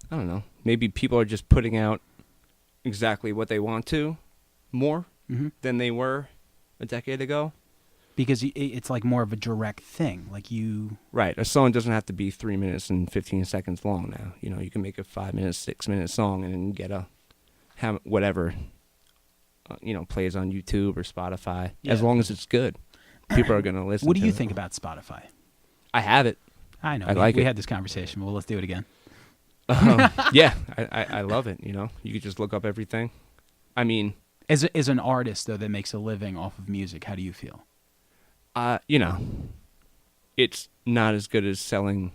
I don't know, maybe people are just putting out exactly what they want to more than they were a decade ago. Because it's like more of a direct thing. Like you... Right. A song doesn't have to be 3 minutes and 15 seconds long now. You can make a 5 minute, 6 minute song and then get whatever, plays on YouTube or Spotify. Yeah. As long as it's good, people are going to listen to it. What do you think about Spotify? I have it. I know. We had this conversation. Well, let's do it again. Yeah. I love it. You could just look up everything. I mean... As an artist, though, that makes a living off of music, how do you feel? It's not as good as selling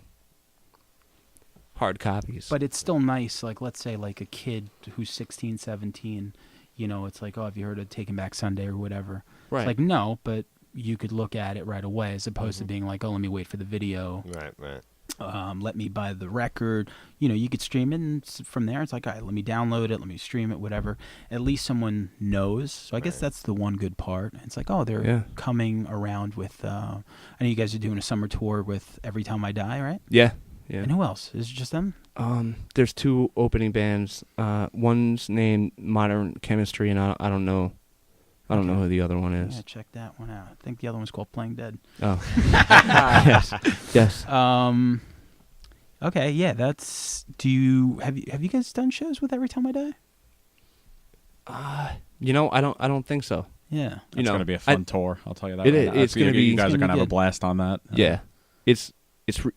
hard copies. But it's still nice. Like, let's say, like a kid who's 16, 17, it's like, oh, have you heard of Taking Back Sunday or whatever? Right. It's like, no, but you could look at it right away as opposed to being like, oh, let me wait for the video. Right. Let me buy the record. You could stream it, and from there, it's like, all right, let me download it, let me stream it, whatever. At least someone knows. So I guess that's the one good part. It's like, oh, they're coming around with. I know you guys are doing a summer tour with Every Time I Die, right? Yeah. And who else? Is it just them? There's two opening bands. One's named Modern Chemistry, and I don't know. I don't know who the other one is. Yeah, check that one out. I think the other one's called Playing Dead. Oh. Yes. Okay, yeah, that's... Have you guys done shows with Every Time I Die? I don't think so. Yeah. It's going to be a fun tour, I'll tell you that. It is. It's going to be... You guys are going to have a good. blast on that. Yeah. It's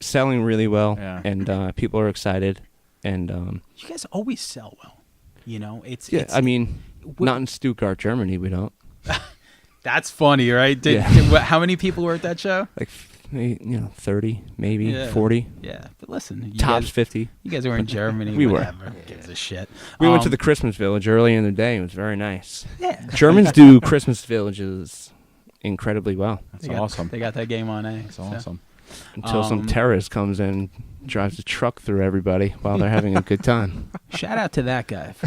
selling really well, Yeah. and people are excited, and... You guys always sell well. It's... I mean, not in Stuttgart, Germany, we don't. That's funny, right? How many people were at that show? Like, 30, maybe, Yeah. 40. Yeah, but listen. Tops 50. You guys were in Germany. We were. Whatever. Gives a shit. We went to the Christmas Village early in the day. It was very nice. Yeah. Germans do Christmas villages incredibly well. That's awesome. They got that game on, eh? That's awesome. Until some terrorist comes in and drives a truck through everybody while they're having a good time. Shout out to that guy for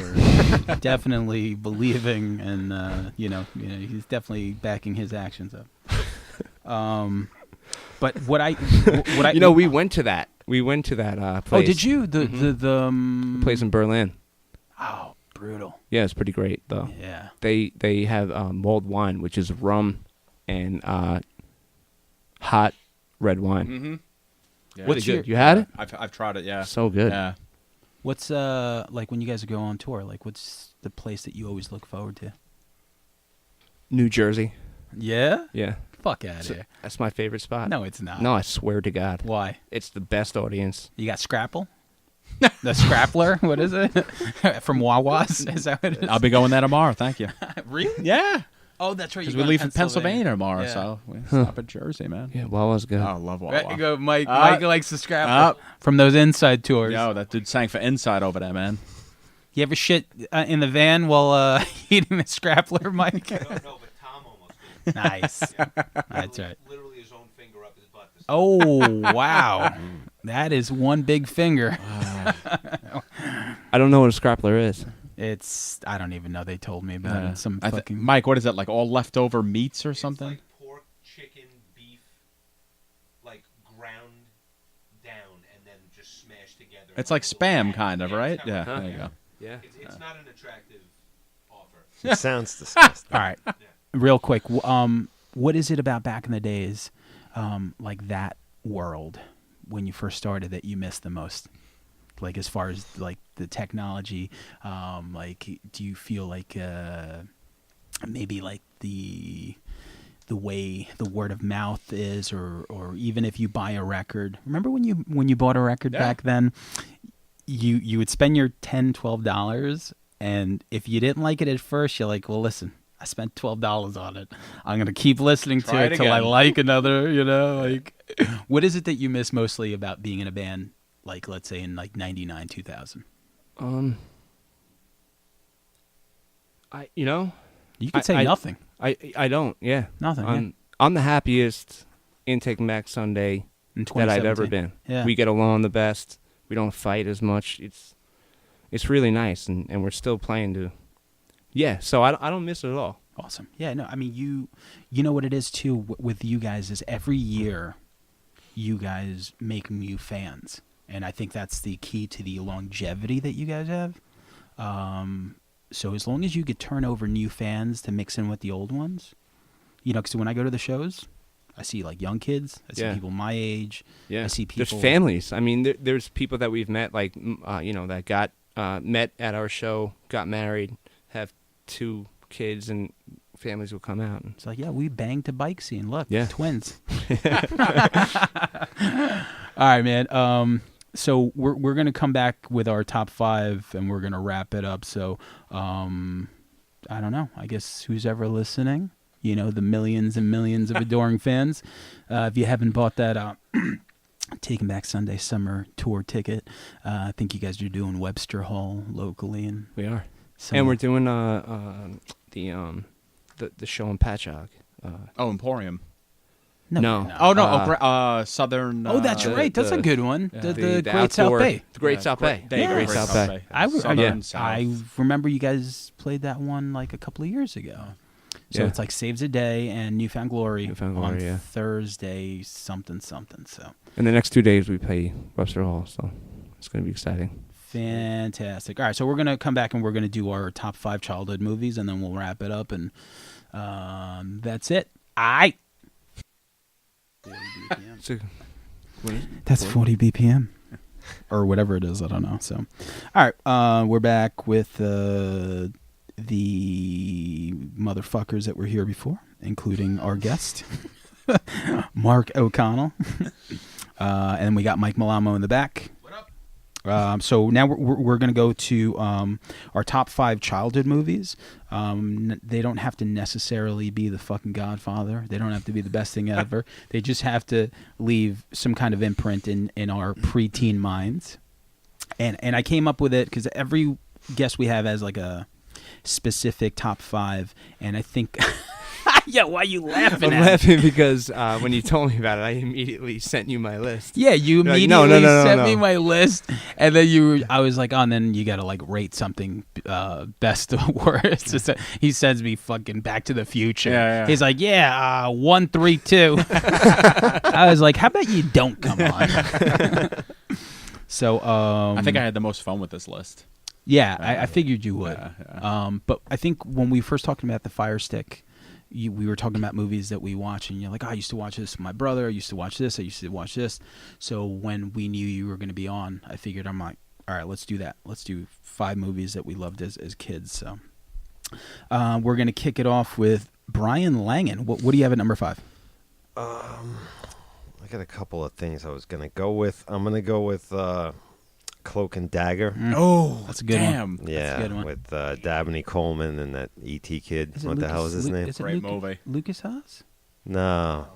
definitely believing and he's definitely backing his actions up. But what I we went to that We went to that place. Oh, did you? The place in Berlin. Oh, brutal. Yeah, it's pretty great though. Yeah. They have mulled wine, which is rum and hot red wine. Mm-hmm. Yeah. What's good? You had it? I've tried it. Yeah. So good. Yeah. What's like when you guys go on tour? Like, what's the place that you always look forward to? New Jersey. Yeah. Yeah. Fuck out of here. That's my favorite spot. No, it's not. No, I swear to God. Why? It's the best audience. You got Scrapple? The Scrappler? What is it? From Wawa's? Is that what it is? I'll be going there tomorrow. Thank you. Really? Yeah. Oh, that's right. Because we leave for Pennsylvania tomorrow, Yeah. so we stop at Jersey, man. Yeah, Wawa's good. Oh, I love Wawa. Right, you go, Mike. Mike likes the Scrapple up. from those inside tours. Yo, that dude sang for Inside over there, man. You ever shit in the van while eating the Scrappler, Mike? No, but Tom almost did. Nice. That's right. Literally his own finger up his butt. Oh, wow. That is one big finger. I don't know what a scrappler is. It's, I don't even know. They told me about it. Some fucking. Mike, what is that? Like all leftover meats or something? It's like pork, chicken, beef, like ground down and then just smashed together. It's like spam, kind of, Yeah, right? it's kinda Yeah. like There you go. Yeah. It's not an attractive offer. It sounds disgusting. All right. Real quick. What is it about back in the days, like that world when you first started that you missed the most? Like as far as like the technology, like do you feel like maybe like the way the word of mouth is, or even if you buy a record? Remember when you bought a record back then, you would spend your $10-12, and if you didn't like it at first, you're like, well, listen, I spent $12 on it. I'm gonna keep listening to it till I like another. You know, like what is it that you miss mostly about being in a band? Like, let's say in like 99, 2000. You could say nothing. I don't. Yeah. Nothing. I'm the happiest in Taking Back Sunday In that I've ever 2017. been. Yeah. We get along the best. We don't fight as much. It's really nice, and we're still playing to. Yeah. So I don't miss it at all. Awesome. Yeah. No. I mean, you know what it is too with you guys is every year, you guys make new fans. And I think that's the key to the longevity that you guys have. So as long as you could turn over new fans to mix in with the old ones, you know, because when I go to the shows, I see like young kids, I see people my age, Yeah. I see people. There's families. I mean, there's people that we've met, like, that got met at our show, got married, have 2 kids, and families will come out. It's like, yeah, we banged to bike scene. Look, Yeah. twins. All right, man. So we're gonna come back with our top 5, and we're gonna wrap it up. So, I don't know. I guess who's ever listening, you know, the millions and millions of adoring fans. If you haven't bought that Taking Back Sunday summer tour ticket, I think you guys are doing Webster Hall locally, and We are. And we're doing the show in Patchogue. Oh, Emporium. No. Oh no, Southern. Oh, that's right. That's a good one. yeah. The Great South outdoor- Bay. The Great South Bay. Yeah. Great South Bay. I remember you guys played that one like a couple of years ago. So Yeah. it's like Saves a Day and Newfound Glory, Newfound on Glory, yeah. Thursday something. So And the next 2 days we play Webster Hall, so it's going to be exciting. fantastic. All right, so we're gonna come back and we're gonna do our top 5 childhood movies, and then we'll wrap it up, and that's it. All right. So, what is it? That's 40 BPM. Or whatever it is, I don't know. So, all right, we're back with the motherfuckers that were here before, including our guest, Mark O'Connell. And we got Mike Malamo in the back. What up? So now we're going to go to our top 5 childhood movies. They don't have to necessarily be the fucking Godfather. They don't have to be the best thing ever. They just have to leave some kind of imprint in our preteen minds. And I came up with it because every guest we have has like a specific top 5, and I think. Yeah, why are you laughing? I'm laughing because when you told me about it, I immediately sent you my list. Yeah, you You're like, immediately no, sent me no. my list, and then I was like, oh, and then you gotta like rate something best to worst. So he sends me fucking Back to the Future. Yeah. He's like, 1, 3, 2. I was like, how about you don't come on? So I think I had the most fun with this list. Yeah, I figured you would. Yeah. But I think when we first talking about the Fire Stick, we were talking about movies that we watch, and you're like, I used to watch this with my brother. I used to watch this. I used to watch this. So when we knew you were going to be on, I figured I'm like, all right, let's do that. Let's do 5 movies that we loved as kids. So we're going to kick it off with Brian Langan. What do you have at number 5? I got a couple of things I was going to go with. I'm going to go with Cloak and Dagger. Oh, That's a good damn. one. Yeah, That's a good one. with Dabney Coleman and that E.T. kid. Is it What the hell is his name? Is it Great movie. Lucas Haas? No.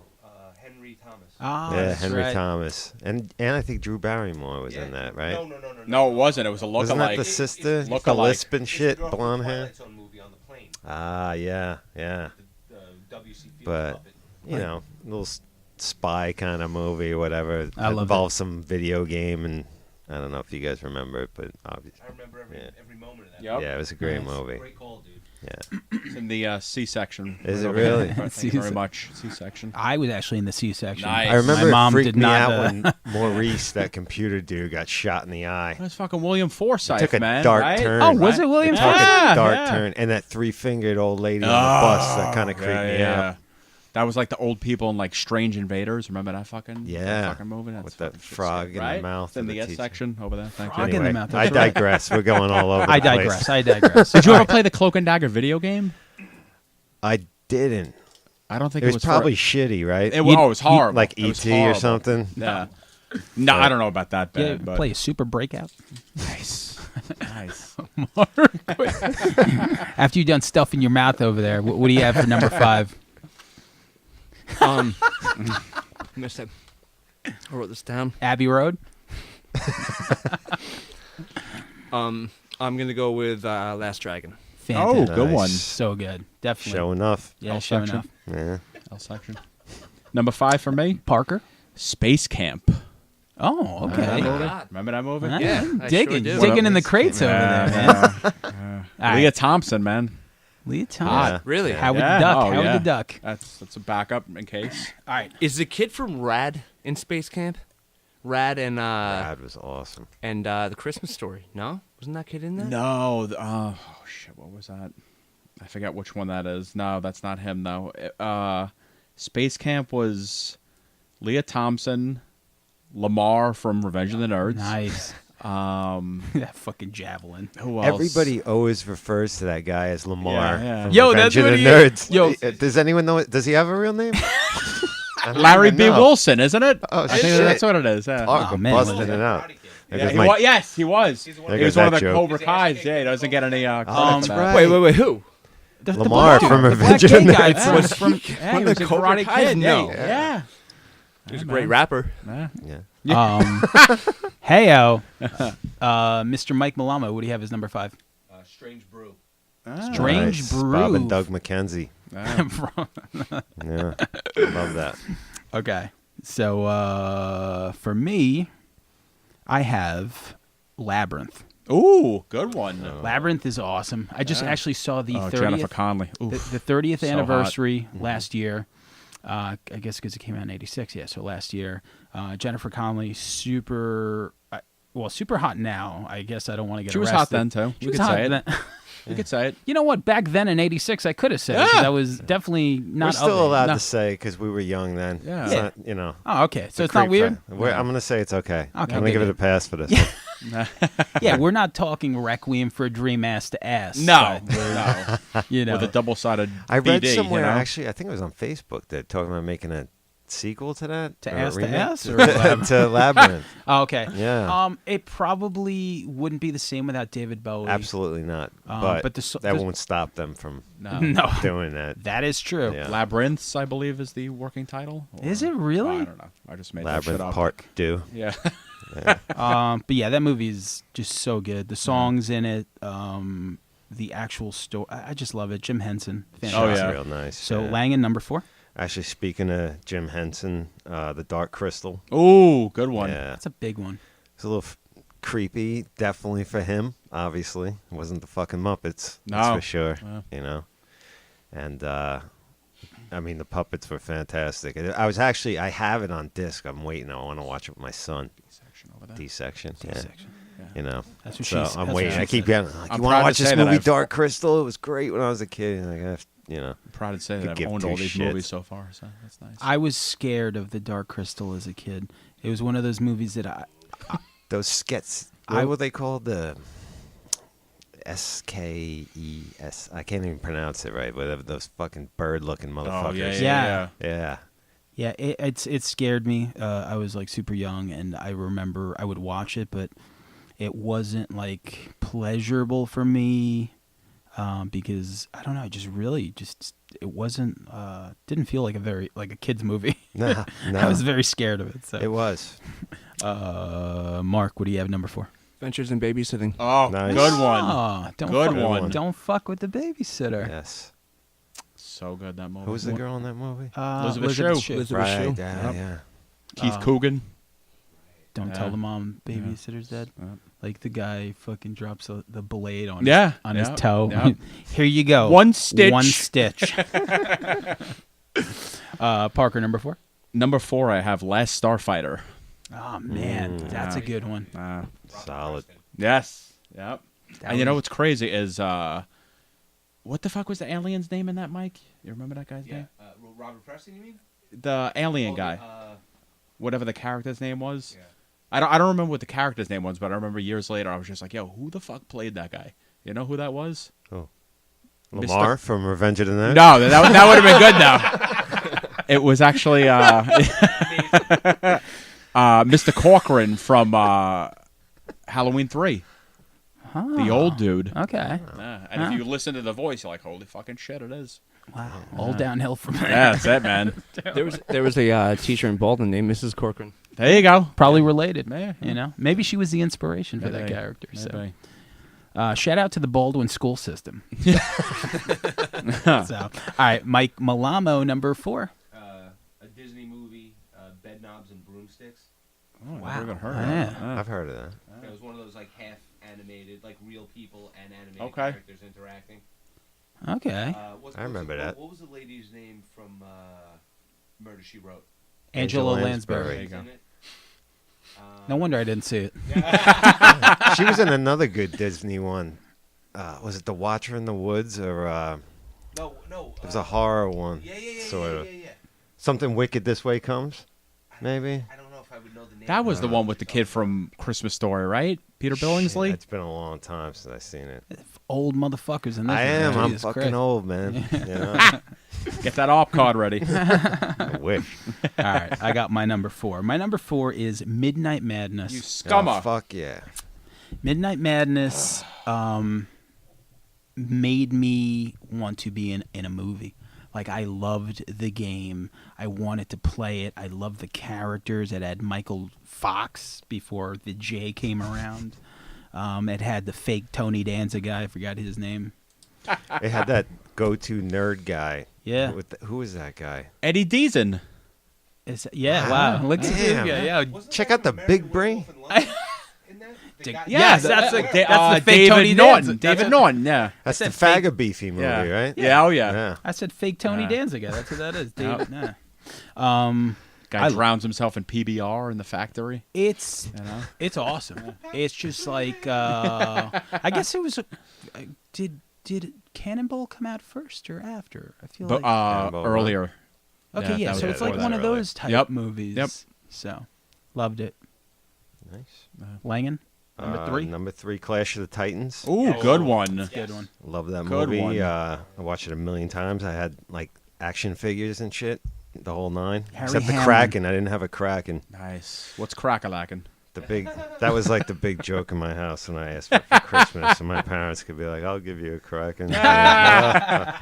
Henry Thomas. Ah, Yeah, that's Henry right. Thomas. And I think Drew Barrymore was in that, right? No. No, it wasn't. It was a Wasn't that lookalike. the sister? Look The alike. lisp and shit, It's the girl from blonde the hair? Twilight Zone movie on the plane. Ah, yeah. The W.C. Fields But, puppet. you know, little spy kind of movie or whatever. I love involves some video game, and I don't know if you guys remember it, but obviously. I remember every moment of that. Yep. Yeah, it was a great Nice. movie. Great call, dude. Yeah. It's in the C-section. Is it Right over really? there. Thank you very much. C-section. I was actually in the C-section. Nice. I remember my mom it freaked did me not. out when Maurice, that computer dude, got shot in the eye. That's fucking William Forsythe, Took a man. dark right? turn. Oh, was it William It took Yeah, a dark yeah. turn, and that 3-fingered old lady on the bus that kind of creeped me out. That was like the old people in like Strange Invaders. Remember that fucking Yeah. fucking movie? That's With that fucking shit frog scary, in the right? mouth It's in of the the S teacher. section over there. Thank Frog you. in the Anyway, mouth, I that's right. digress. We're going all over the I place. digress. Did you ever play the Cloak and Dagger video game? I didn't. I don't think It was was probably for, shitty, right? it was horrible. Like It was E.T. or horrible. something. Yeah. No, I don't know about that Yeah, bad, but play a Super Breakout. nice, nice. After you've done stuff in your mouth over there, what do you have for number 5? Missed it. I wrote this down. Abbey Road? I'm gonna go with Last Dragon. Fantastic. Oh, good one. So good. Definitely. Show enough. Yeah, L show section. enough. Yeah. L section. Number 5 for me. Parker? Space Camp. Oh, okay. Remember that movie? God. Remember that movie? Ah, Yeah, I digging, sure do. digging in the crates over there, man. All right. Leah Thompson, man. Leah Thomas. Yeah. Really? Howard Yeah. the Duck. Oh, Howard yeah. the Duck. That's a backup in case. All right. Is the kid from Rad in Space Camp? Rad and Brad was awesome. the Christmas Story. No, wasn't that kid in that? No. Oh shit. What was that? I forget which one that is. No, that's not him though. Space Camp was Leah Thompson, Lamar from Revenge of the Nerds. Nice. That fucking javelin. Who else? Everybody always refers to that guy as Lamar. Yeah, yeah. From Yo, Revenge that's of what the he Nerds. is. Yo. Does anyone know it? Does he have a real name? I don't Larry even B. know. Wilson, isn't it? Oh, I think shit. that's what it is. Yeah. Talk Oh, man. busting it out. There Yeah, goes he my- yes, he was. He's He one There was goes one of that the joke. Cobra He's Kai's. ASK. Yeah, he doesn't get any credit that's for that. right. Wait, who? The Lamar black dude. from The Revenge black of the gay guy Nerds. was from. Yeah, One he of was the a Cobra Karate Kai's? Kid. No. Yeah. He's a great rapper. Yeah. Yeah. Heyo. Mr. Mike Malama, what do you have as number 5? Strange Brew. Strange Nice. Brew. Bob and Doug McKenzie. Yeah. Yeah. Love that. Okay. So for me, I have Labyrinth. Ooh, good one. Labyrinth is awesome. I just actually saw the Oh, 30th, Jennifer Connelly. Oof. the 30th So anniversary last year. I guess because it came out in '86. Yeah, so last year, Jennifer Connelly, super hot now. I guess I don't want to get. She was arrested. hot then too. She You was could hot say it. then. You could say it. You know what? Back then in '86, I could have said it, 'cause I was definitely not. We're of still it. allowed No. to say because we were young then. Yeah. It's Yeah. not, you know. Oh, okay. So a it's not creep weird. thing. I'm going to say it's okay. I'm Okay, going to give good. it a pass for this. Yeah, we're not talking Requiem for a Dream ass to ass. No, but we're, no. you know. With a double-sided I read BD, somewhere, you know? actually, I think it was on Facebook, they're talking about making a sequel to that. To or a Ass to remake? Ass, or to Labyrinth. Oh, okay. Yeah. It probably wouldn't be the same without David Bowie. Absolutely not. but But, the that won't stop them from No. No, doing that. that is true. Yeah. Labyrinths, I believe, is the working title. Is it really? I don't know. I just made that Labyrinth shit up. Part 2. Yeah. But yeah, that movie is just so good. The songs in it, the actual story, I just love it. Jim Henson, fantastic. Oh, It's yeah. real nice. So yeah. Langan, number 4. Actually, speaking of Jim Henson, The Dark Crystal. Ooh, good one. Yeah. That's a big one. It's a little creepy, definitely for him, obviously. It wasn't the fucking Muppets, No. that's for sure, Yeah. you know. And, I mean, the puppets were fantastic. I have it on disc. I'm waiting. I want to watch it with my son. section over there. D section. Yeah. D-section. You know. That's what So she's. I'm that's waiting. what I she keep said. getting like, I'm you want proud to to watch say this that movie, I've- Dark Crystal? It was great when I was a kid. Like, you know. I'm proud to say Could that give I've owned two all these shits. movies so far, so that's nice. I was scared of the Dark Crystal as a kid. It was one of those movies that Those skets. What were they called? The SKES. I can't even pronounce it right. But those fucking bird-looking motherfuckers. Oh, yeah, Yeah. yeah. Yeah. Yeah, it scared me. I was like super young, and I remember I would watch it, but it wasn't like pleasurable for me because I don't know. It wasn't. Didn't feel like a kid's movie. Nah, I was very scared of it. So It was. Mark, what do you have number 4? Adventures in Babysitting. Oh, Nice. good one. Oh, don't Good fuck, one. Don't fuck with the babysitter. Yes. So good, that movie. Who was the girl in that movie? Elizabeth Shue. Elizabeth Right. Shue. Yeah. Yeah. Keith Coogan. Don't Yeah. tell the mom babysitter's dead. Yeah. Like the guy fucking drops the blade on Yeah, his yeah, toe. yeah. Here you go. One stitch. One stitch. Parker, number 4. Number 4, I have Last Starfighter. Oh man, that's a good one. Solid. Yes. Yep. That And you know was- what's crazy is, what the fuck was the alien's name in that, Mike? You remember that guy's name? Robert Preston, you mean? The alien Oh, guy. Whatever the character's name was. Yeah. I don't remember what the character's name was, but I remember years later I was just like, yo, who the fuck played that guy? You know who that was? Lamar from Revenge of the Nerds? No, that would have been good now. It was actually Mr. Corcoran from Halloween 3. The old dude. Okay. Yeah, and if you listen to the voice, you're like, holy fucking shit, it is. Wow. All downhill from there. Yeah, that's it, man. There was a teacher in Baldwin named Mrs. Corcoran. There you go. Probably related. Yeah. You know, maybe she was the inspiration for that Maybe. character. So, Maybe. shout out to the Baldwin school system. So, all right, Mike Malamo, number 4. A Disney movie, Bed Knobs and Broomsticks. Oh, Wow. Never even heard Yeah. of that. I've heard of that. It was one of those like half animated, like real people and animated Okay. characters interacting. Okay. What was the lady's name from Murder, She Wrote? Angela Angela Lansbury. Lansbury. There you go. In it? No wonder I didn't see it. She was in another good Disney one. Was it The Watcher in the Woods or No. it was a horror one? Yeah. Sort of. Something Wicked This Way Comes, maybe? I don't know if I would know the name. That was the one with the kid from Christmas Story, right? Peter Billingsley? It's been a long time since I've seen it. Old motherfuckers in this. I one. am. I'm Jesus fucking Christ. old, man. You know? Get that op card ready. I wish. All right, I got my number 4. My number 4 is Midnight Madness. You scummer. Oh, fuck yeah. Midnight Madness made me want to be in a movie. Like, I loved the game. I wanted to play it. I loved the characters. It had Michael Fox before the J came around. It had the fake Tony Danza guy. I forgot his name. It had that go-to nerd guy. Yeah. Who is that guy? Eddie Deason. Wow. Look at this Damn. guy. Yeah. Wasn't Check there out the like big American brain. Werewolf in London? In that? The guy- Yes, that's the fake David Tony Norton. Danza. David Norton, yeah. That's the said fake- Faggot Beefy movie, Yeah. right? Yeah, oh yeah. Yeah. I said fake Tony Yeah. Danza guy. That's what that is. David. Yep. Yeah. Guy I- drowns himself in PBR in the factory. It's You know? it's awesome. It's just like I guess it was. Did Cannonball come out first or after? I feel But like Cannonball Run. earlier. okay, yeah. that So was it's like before one that. of those type Yep. movies. Yep. So loved it. Nice. Langan, number 3. Number 3, Clash of the Titans. Ooh, good one. Good one. Love that Good movie. one. I watched it a million times. I had like action figures and shit, the whole 9. Harry Except the Hammond. Kraken. I didn't have a Kraken. Nice. What's crack-a-lackin'? That was like the big joke in my house when I asked for Christmas, and my parents could be like, "I'll give you a Kraken." Yep.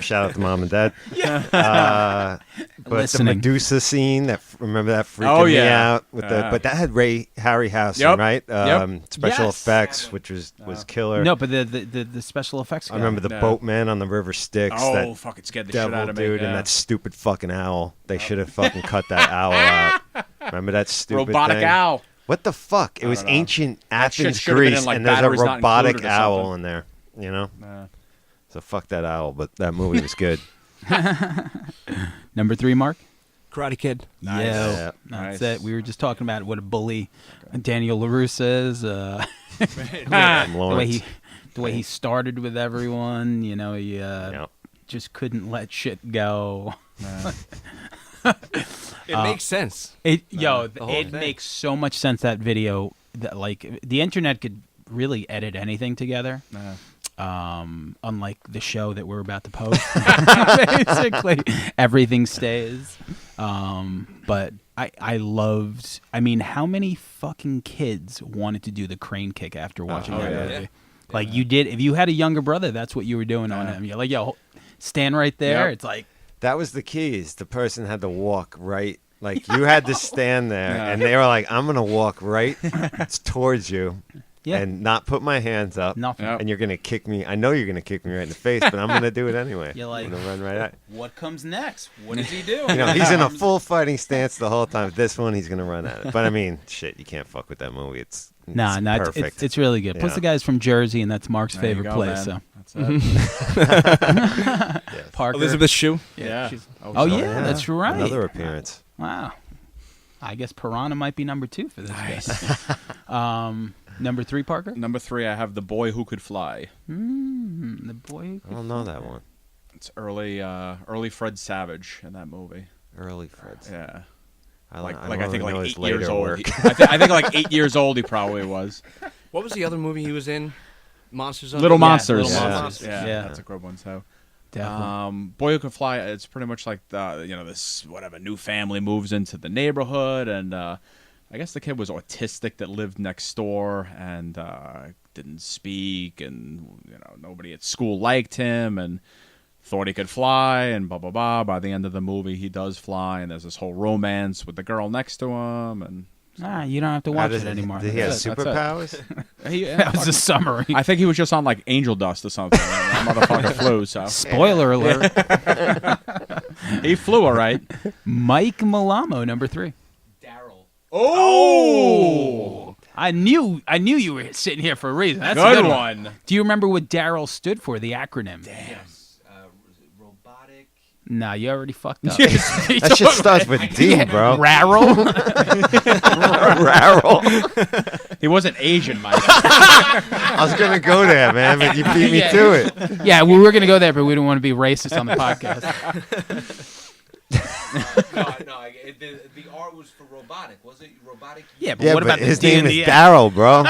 Shout out to mom and dad. But Listening. the Medusa scene, remember that freaking Oh, me yeah. out with but that had Harry Harryhausen, Yep. right? Yep. Special Yes. effects, which was killer. No, but the special effects. I remember the No. boatman on the river Styx. Oh, that fucking scared the shit devil out of me. dude, yeah. and that stupid fucking owl. They should have fucking cut that owl out. Remember that stupid robotic thing? owl. What the fuck? It I was don't know. ancient That shit Athens, should've been Greece, in, like, and there's a batteries not robotic included or owl something. in there. You know? Nah. So fuck that owl, but that movie was good. Number 3, Mark. Karate Kid. Nice. Yeah, Nice. that's it. We were just talking about what a bully Daniel LaRue says. The way he started with everyone. You know, he just couldn't let shit go. It makes sense. It whole makes so much sense, that video, that like the internet could really edit anything together. Unlike the show that we're about to post. Basically everything stays. But I loved, I mean, how many fucking kids wanted to do the crane kick after watching that movie? Yeah. Like you did, if you had a younger brother, that's what you were doing on him. You're like, yo, stand right there. It's like, that was the keys. The person had to walk right. Like, you had to stand there, and they were like, I'm going to walk right towards you and not put my hands up. Nothing. And you're going to kick me. I know you're going to kick me right in the face, but I'm going to do it anyway. You're like, I'm going to run right at what comes next? What does he do? you know, he's in a full fighting stance the whole time. This one, he's going to run at it. But, I mean, shit, you can't fuck with that movie. It's perfect. It's really good. Plus, the guy's from Jersey, and that's Mark's favorite place. Man. So. That's it. Parker. Elizabeth Shue. Yeah. That's right. Another appearance. Wow. I guess Piranha might be number 2 for this guy. Number 3, Parker? Number 3, I have The Boy Who Could Fly. The boy. I don't know that one. It's early Fred Savage in that movie. Early Fred's. Yeah. I think like 8 later years old. work. I think like 8 years old he probably was. What was the other movie he was in? Monsters. Little Monsters. Little Yeah. Monsters. Yeah, that's a good one. So, Definitely. Boy Who Could Fly. It's pretty much like this new family moves into the neighborhood, and I guess the kid was autistic that lived next door and didn't speak, and nobody at school liked him, and thought he could fly, and blah blah blah. By the end of the movie, he does fly, and there's this whole romance with the girl next to him, and. You don't have to watch it anymore. Did he have That's it. superpowers? That was a summary. I think he was just on like angel dust or something. And that motherfucker flew. So Spoiler alert. he flew all right. Mike Malamo, number 3. Daryl. Oh, I knew you were sitting here for a reason. That's good a good one. Do you remember what Daryl stood for? The acronym. Yes. Was it robotic? Nah, you already fucked up. That shit starts with D, bro. Rarrel. Rarrel. He wasn't Asian, Mike. I was going to go there, man, but you beat me to it. Yeah, we were going to go there, but we didn't want to be racist on the podcast. No. The R was for robotic. Was it robotic? Yeah, but Yeah, what but about his the D name in is the end? Daryl, bro.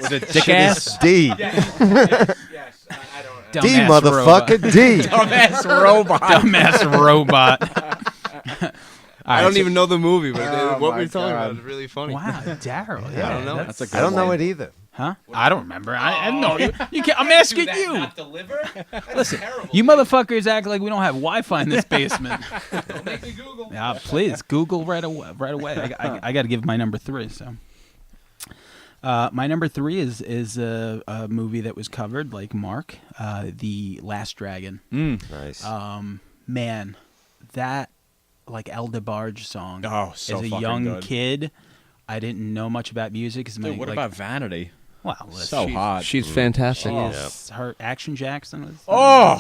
Was it dick ass? D. Yes. I don't know. D, Dumbass motherfucker, D. Dumbass robot. Dumbass robot. I don't even know the movie, but Oh what my we're talking God. about is really funny. Wow, Daryl. Yeah, I don't know. That's a good I don't know one. it either. Huh? I don't remember. I know. You can't, I'm asking Do that, you. Not deliver? That's Listen, terrible. you motherfuckers act like we don't have Wi-Fi in this basement. Don't make me Google. Yeah, please Google right away. I got to give my number 3. So, my number 3 is a movie that was covered, like Mark, The Last Dragon. Nice. Man, that like El DeBarge song. Oh, so as a fucking young good. kid, I didn't know much about music. Dude, what about Vanity? Wow, listen, So hot. She's fantastic. her Action Jackson was. Oh,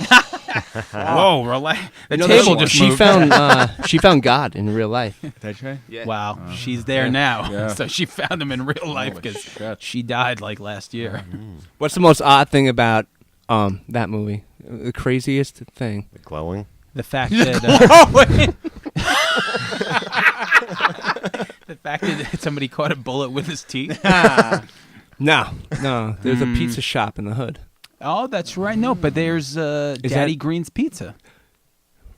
Whoa, relax. The You know, table just she moved. she found God in real life. did she? Yeah. Wow, she's there now. Yeah. So she found him in real life Holy because shit. she died like last year. What's the most odd thing about that movie? The craziest thing. The glowing. The fact that the fact that somebody caught a bullet with his teeth. No. There's a pizza shop in the hood. Oh, that's right. No, but there's Daddy that- Green's Pizza.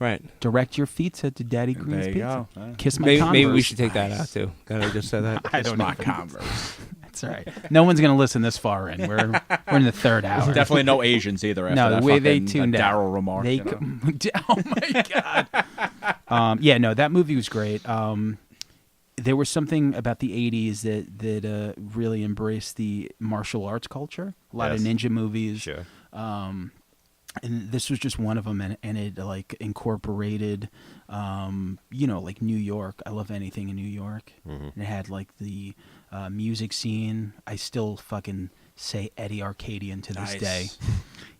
Right. Direct your pizza to Daddy Green's There you Pizza. go. Kiss my Maybe we Converse. should take that out too. I just said that. I don't know. My Converse. That's all right. No one's gonna listen this far in. We're in the 3rd hour. Definitely no Asians either. After No, that the way they fucking, tuned that out. Daryl remark. They oh my god. Yeah, no, that movie was great. There was something about the 80s that really embraced the martial arts culture. A lot of Yes. ninja movies. Sure. And this was just one of them, and it like incorporated, like New York. I love anything in New York. And it had like the music scene. I still fucking say Eddie Arcadian to this Nice. day,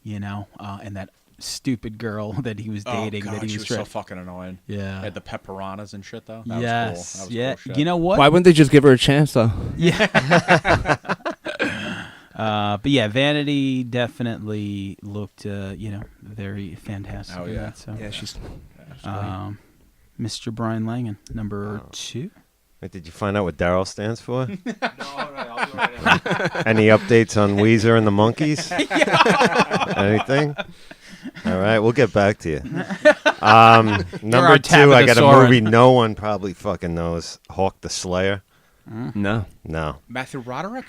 and that stupid girl that he was dating. Oh, God, that he she was was so fucking annoying. Yeah. Had the pepperonas and shit, though. That Yes. was cool. That was Yeah. cool shit. You know what? Why wouldn't they just give her a chance though? Yeah. But yeah, Vanity definitely looked, very fantastic. Oh, in yeah. that, so. Yeah, she's. Mr. Brian Langan, number 2. Wait, did you find out what Daryl stands for? No, I'll do it right now. Any updates on Weezer and the Monkees? Anything? All right, we'll get back to you. Number our 2, I got a Tabitha movie Soren. no one probably fucking knows. Hawk the Slayer. No. No. Matthew Roderick?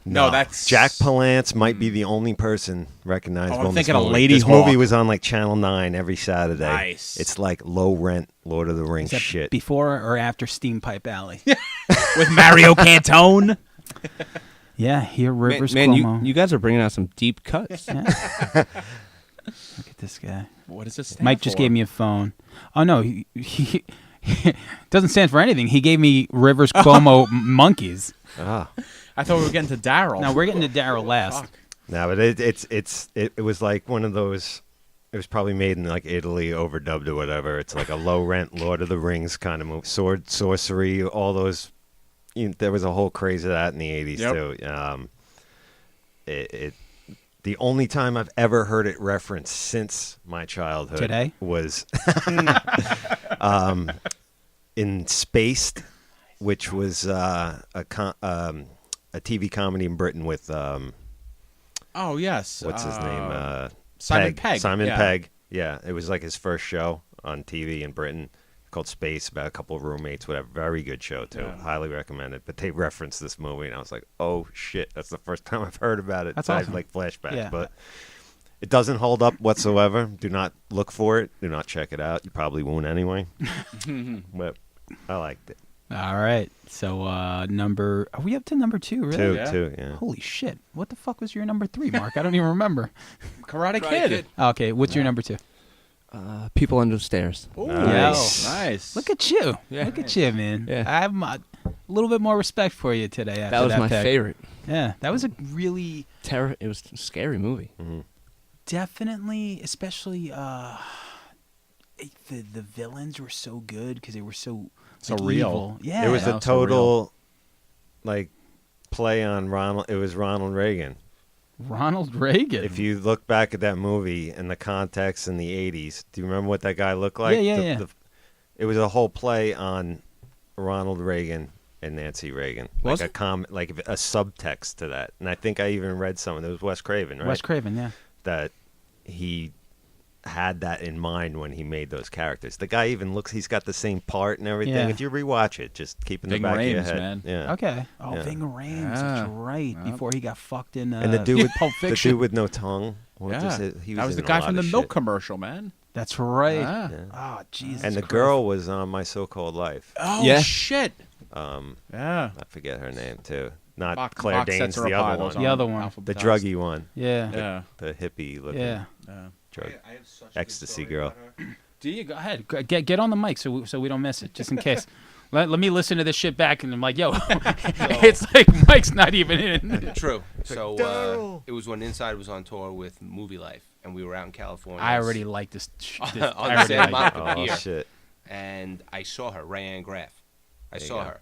No, that's Jack Palance might be the only person recognizable. Oh, I'm in this thinking of movie. Lady This Hawk. movie was on like Channel 9 every Saturday. Nice. It's like low rent Lord of the Rings Is that shit. before or after Steam Pipe Alley? with Mario Cantone. Yeah, here Rivers Man, Cuomo. you guys are bringing out some deep cuts. Yeah. Look at this guy. What does this stand Mike for? just gave me a phone. Oh no, he doesn't stand for anything. He gave me Rivers Cuomo monkeys. Ah. I thought we were getting to Daryl. Now we're getting to Daryl last. Fuck. No, but it was like one of those. It was probably made in like Italy, overdubbed or whatever. It's like a low rent Lord of the Rings kind of movie. Sword, sorcery, all those. There was a whole craze of that in the 80s too. The only time I've ever heard it referenced since my childhood Today? was in Spaced, which was a TV comedy in Britain with Oh yes. what's his name? Simon Pegg. Simon Yeah. Pegg. Yeah, it was like his first show on TV in Britain called Space, about a couple of roommates, whatever. Very good show too. Yeah. Highly recommended. But they referenced this movie, and I was like, oh shit, that's the first time I've heard about it. That's So I awesome. had like flashbacks, Yeah. but it doesn't hold up whatsoever. Do not look for it. Do not check it out. You probably won't anyway. But I liked it. All right. So are we up to number 2? Really? Yeah. Holy shit! What the fuck was your number 3, Mark? I don't even remember. Karate Karate Kid. Kid. Okay, what's your number 2? People under the stairs. Ooh, Nice. nice. Look at you. Yeah. Look at you, man. Yeah. I have a little bit more respect for you today. After That was my pick. favorite. Yeah, that was a really It was a scary movie. definitely, especially the villains were so good because they were so So like, real. evil. Yeah, It was Yeah, a so real. total like play on Ronald. It was Ronald Reagan. Ronald Reagan. If you look back at that movie and the context in the 80s, do you remember what that guy looked like? Yeah. It was a whole play on Ronald Reagan and Nancy Reagan. Was like like a subtext to that. And I think I even read some. It was Wes Craven, right? Wes Craven, yeah. That he had that in mind when he made those characters. The guy even he's got the same part and everything. Yeah. If you rewatch it, just keep in the Ving back of your Rhames, head. man. Yeah. Okay. Oh, Yeah. Ving Rhames. Yeah. That's right. Before he got fucked in And the dude with Pulp the Fiction. dude with no tongue. What Yeah. was it? He that was in the a guy lot from the of milk shit. commercial, man. That's right. Yeah. Oh, Jesus. And the Christ. girl was on My So-Called Life. Oh Yeah. shit. Yeah. I forget her name too. Not Box- Claire box Danes, sets are the up high, other those one. The are other one. The alphabetized. druggy one. Yeah. Yeah. The hippie looking Yeah. Yeah. drug. I have such a good Ecstasy story girl. about her. Do you? Go ahead. Get on the mic so we don't miss it, just in case. Let me listen to this shit back, and I'm like, yo, it's like Mike's not even in. True. So Daryl. it was when Inside was on tour with Movie Life, and we were out in California. I already like this. On I the already San like it. Monica Oh Pier. shit. And I saw her, Rayanne Graff. I There you saw go. her.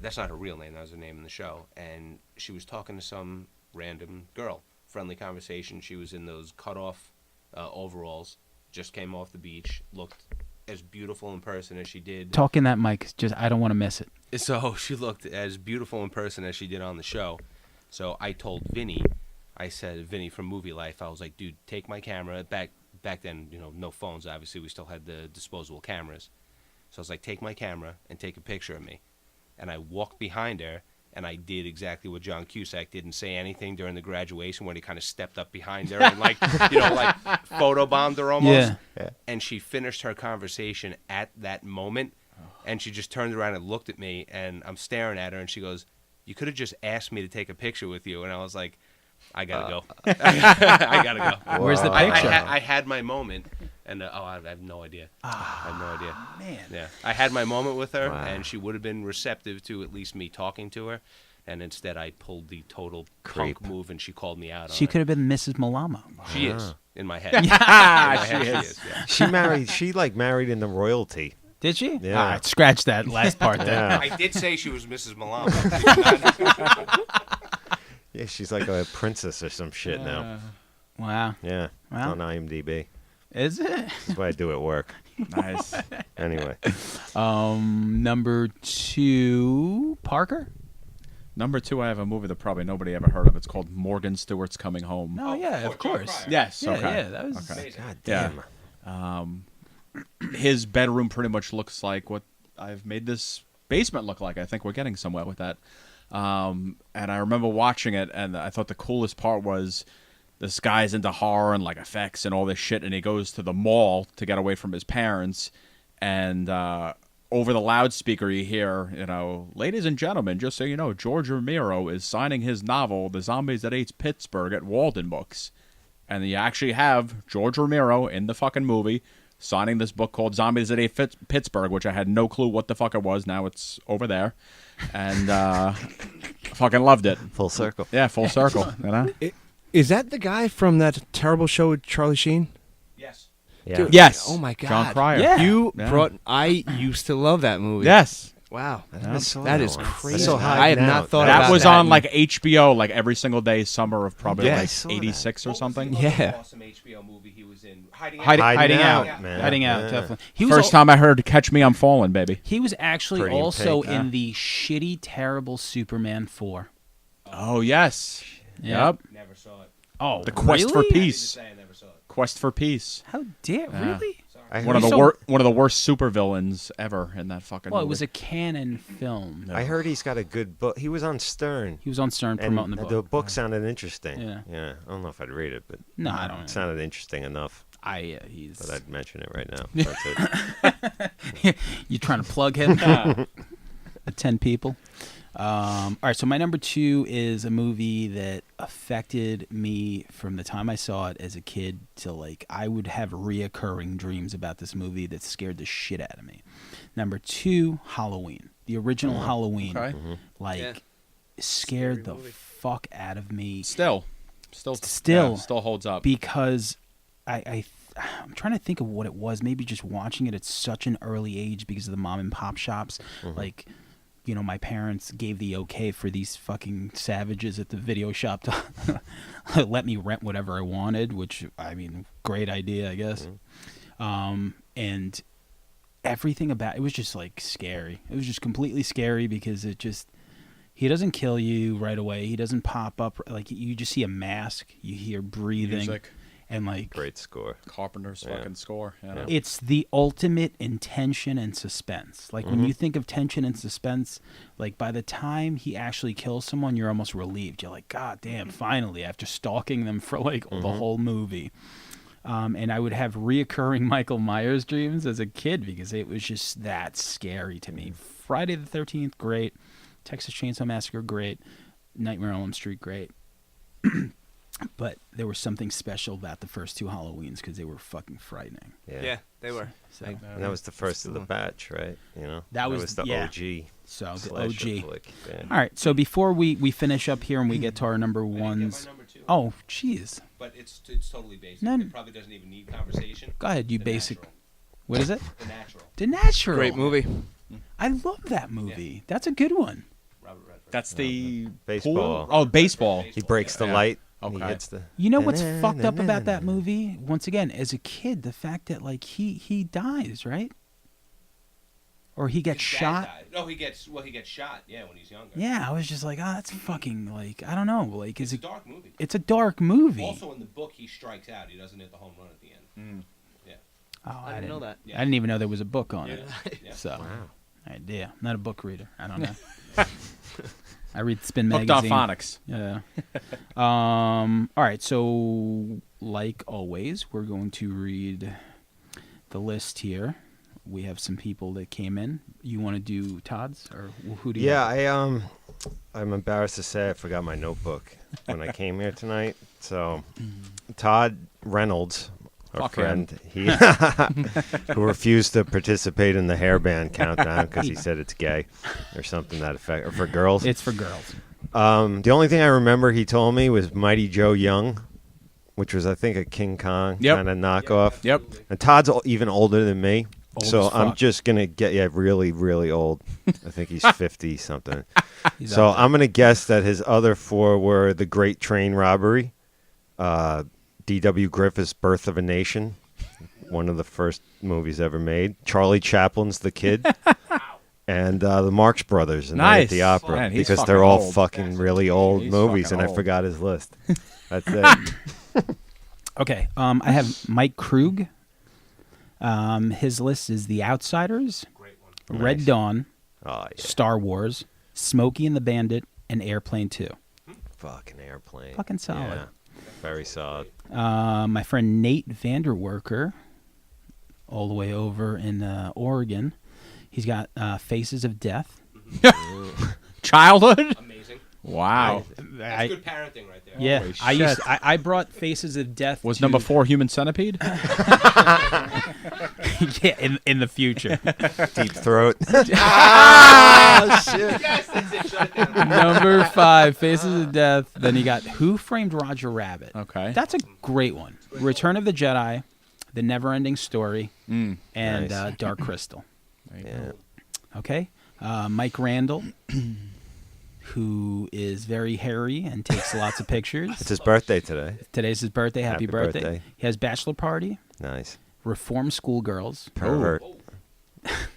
That's not her real name. That was her name in the show. And she was talking to some random girl. Friendly conversation. She was in those cut-off overalls. Just came off the beach. Looked as beautiful in person as she did. Talk in that mic. Just I don't want to miss it. So she looked as beautiful in person as she did on the show. So I told Vinny, I said, Vinny from Movie Life, I was like, dude, take my camera. Back then, no phones, obviously. We still had the disposable cameras. So I was like, take my camera and take a picture of me. And I walked behind her, and I did exactly what John Cusack didn't say anything during the graduation when he kind of stepped up behind her and, like photobombed her almost. Yeah. And she finished her conversation at that moment, and she just turned around and looked at me, and I'm staring at her, and she goes, you could have just asked me to take a picture with you. And I was like, I gotta go. I gotta go. Where's the I picture? had my moment, and I have no idea. I have no idea. Man. Yeah, I had my moment with her, Wow. and she would have been receptive to at least me talking to her. and instead I pulled the total Creep. punk move, and she called me out. She on could have been Mrs. Malama. it. She is in my head. She She is. is. Yeah. She married. She like married into royalty. Did she? Yeah. All right, scratch that last part there. Yeah. I did say she was Mrs. Malama. Yeah, she's like a princess or some shit now. Wow. Yeah, it's Wow. on IMDb. Is it? That's what I do at work. Nice. Anyway, Number 2, Parker? Number 2, I have a movie that probably nobody ever heard of. It's called Morgan Stewart's Coming Home. Oh, yeah, of course. Yes. Yeah, okay. yeah, that was... Okay. God Yeah. damn. His bedroom pretty much looks like what I've made this basement look like. I think we're getting somewhere with that. And I remember watching it, and I thought the coolest part was this guy's into horror and like effects and all this shit, and he goes to the mall to get away from his parents, and over the loudspeaker you hear, ladies and gentlemen, just so you know, George Romero is signing his novel, The Zombies That Ate Pittsburgh, at Walden Books. And you actually have George Romero in the fucking movie signing this book called Zombies That Ate Pittsburgh, which I had no clue what the fuck it was. Now it's over there. And fucking loved it. Full circle. Yeah, full circle. Is that the guy from that terrible show with Charlie Sheen? Yes. Yeah. Dude, Yes. Oh my God. John Cryer. Yeah. Yeah. I used to love that movie. Yes. Wow. I never saw That is one. crazy. That's so high I have now. not thought That about was that on in- like HBO like every single day summer of probably Yeah, I like saw that. 86 or something. Yeah. Awesome HBO movie he was in. Hiding Hiding Out, out, man. hiding out, Yeah. definitely. He was First time I heard Catch Me I'm Falling, baby. He was actually Pretty in also Pink, in the shitty, terrible Superman 4. Oh, yes. Yeah. Yep. Never saw it. Oh, The Quest for really? Peace. Say I never saw it. Quest for Peace. How dare really? I One of heard, the one of the worst supervillains ever in that fucking Well, it movie. was a canon film. I heard he's got a good book. He was on Stern. He was on Stern And promoting the book. sounded interesting. Yeah. Yeah. I don't know if I'd read it, but No, I don't. it sounded interesting enough He's. that I'd mention it right now. That's it. You trying to plug him? 10 people. All right, so my number 2 is a movie that affected me from the time I saw it as a kid till like I would have reoccurring dreams about this movie that scared the shit out of me. Number 2, Halloween. The original Halloween. Okay. Like Yeah. scared the Scary movie. fuck out of me Still Still. still holds up. because I'm trying to think of what it was. Maybe just watching it at such an early age because of the mom and pop shops. Like, my parents gave the okay for these fucking savages at the video shop to let me rent whatever I wanted, which, I mean, great idea, I guess. And everything about it was just, like, scary. It was just completely scary because he doesn't kill you right away. He doesn't pop up. Like, you just see a mask. You hear breathing. Music. And, like, Great score. Carpenter's fucking score. Yeah. it's the ultimate in tension and suspense. Like when you think of tension and suspense, like by the time he actually kills someone, you're almost relieved. You're like, God damn, finally, after stalking them for like the whole movie. And I would have reoccurring Michael Myers dreams as a kid because it was just that scary to me. Friday the 13th, great. Texas Chainsaw Massacre, great. Nightmare on Elm Street, great. But there was something special about the first 2 Halloweens because they were fucking frightening. Yeah, they were. So, And that was the first of the batch, right? That was- the yeah. OG. so the slasher OG. flick. Yeah. All right, so before we finish up here and we get to our number I didn't get ones. my number 2. Oh, jeez. But it's totally basic. No, It probably doesn't even need conversation. Go ahead, you The basic. Natural. What is it? The Natural. The Natural. Great movie. I love that movie. That's a good one. Robert Redford. That's the Baseball. pool? Oh, baseball. He breaks the Yeah. light. Okay. He hits the. You know what's fucked up about that movie? Once again, as a kid, the fact that like he dies, right? Or he gets His dad shot. died. No, he gets shot. Yeah, when he's younger. Yeah, I was just like, that's fucking like I don't know, like It's is a it? dark movie. It's a dark movie. Also, in the book, he strikes out. He doesn't hit the home run at the end. Yeah. Oh, I didn't know that. I didn't even know there was a book on it. Yeah. So, Wow. idea. I'm not a book reader. I don't know. I read Spin Hooked on magazine. phonics. Yeah. All right. So, like always, we're going to read the list here. We have some people that came in. You want to do Todd's or who do you? Yeah, have? I'm embarrassed to say I forgot my notebook when I came here tonight. So, Todd Reynolds, our Fuck him. friend, he who refused to participate in the hairband countdown because he said it's gay or something to that effect, or for girls. It's for girls. The only thing I remember he told me was Mighty Joe Young, which was, I think, a King Kong kind of knockoff. Yep. And Todd's even older than me. Old So as I'm fuck. just going to get, really, really old. I think he's 50-something. He's So up there. I'm going to guess that his other four were The Great Train Robbery, D.W. Griffith's Birth of a Nation, one of the first movies ever made, Charlie Chaplin's The Kid, and the Marx Brothers and Night at the Opera, Man, he's because fucking they're all old. fucking really old He's movies, fucking and I old. forgot his list. That's it. Okay, I have Mike Krug. His list is The Outsiders, Great one. Red Nice. Dawn, Oh, yeah. Star Wars, Smokey and the Bandit, and Airplane 2. Fucking Airplane. Fucking solid. Yeah. Very solid. My friend Nate Vanderwerker, all the way over in Oregon. He's got Faces of Death. Childhood? Amazing. Wow. That's good parenting right there. Yeah, Holy I used shit. I brought Faces of Death. Was to- number 4 Human Centipede? yeah, in the future. Deep Throat. Yes, that's it. Shut it down. Number 5, Faces of Death. Then you got Who Framed Roger Rabbit. Okay. That's a great one. Return of the Jedi, The Never-Ending Story, and Nice. Dark Crystal. Yeah. Okay, Mike Randall, who is very hairy and takes lots of pictures. It's his birthday today. Today's his birthday. Happy Happy birthday. birthday. He has Bachelor Party, Nice. Reform Schoolgirls, Pervert.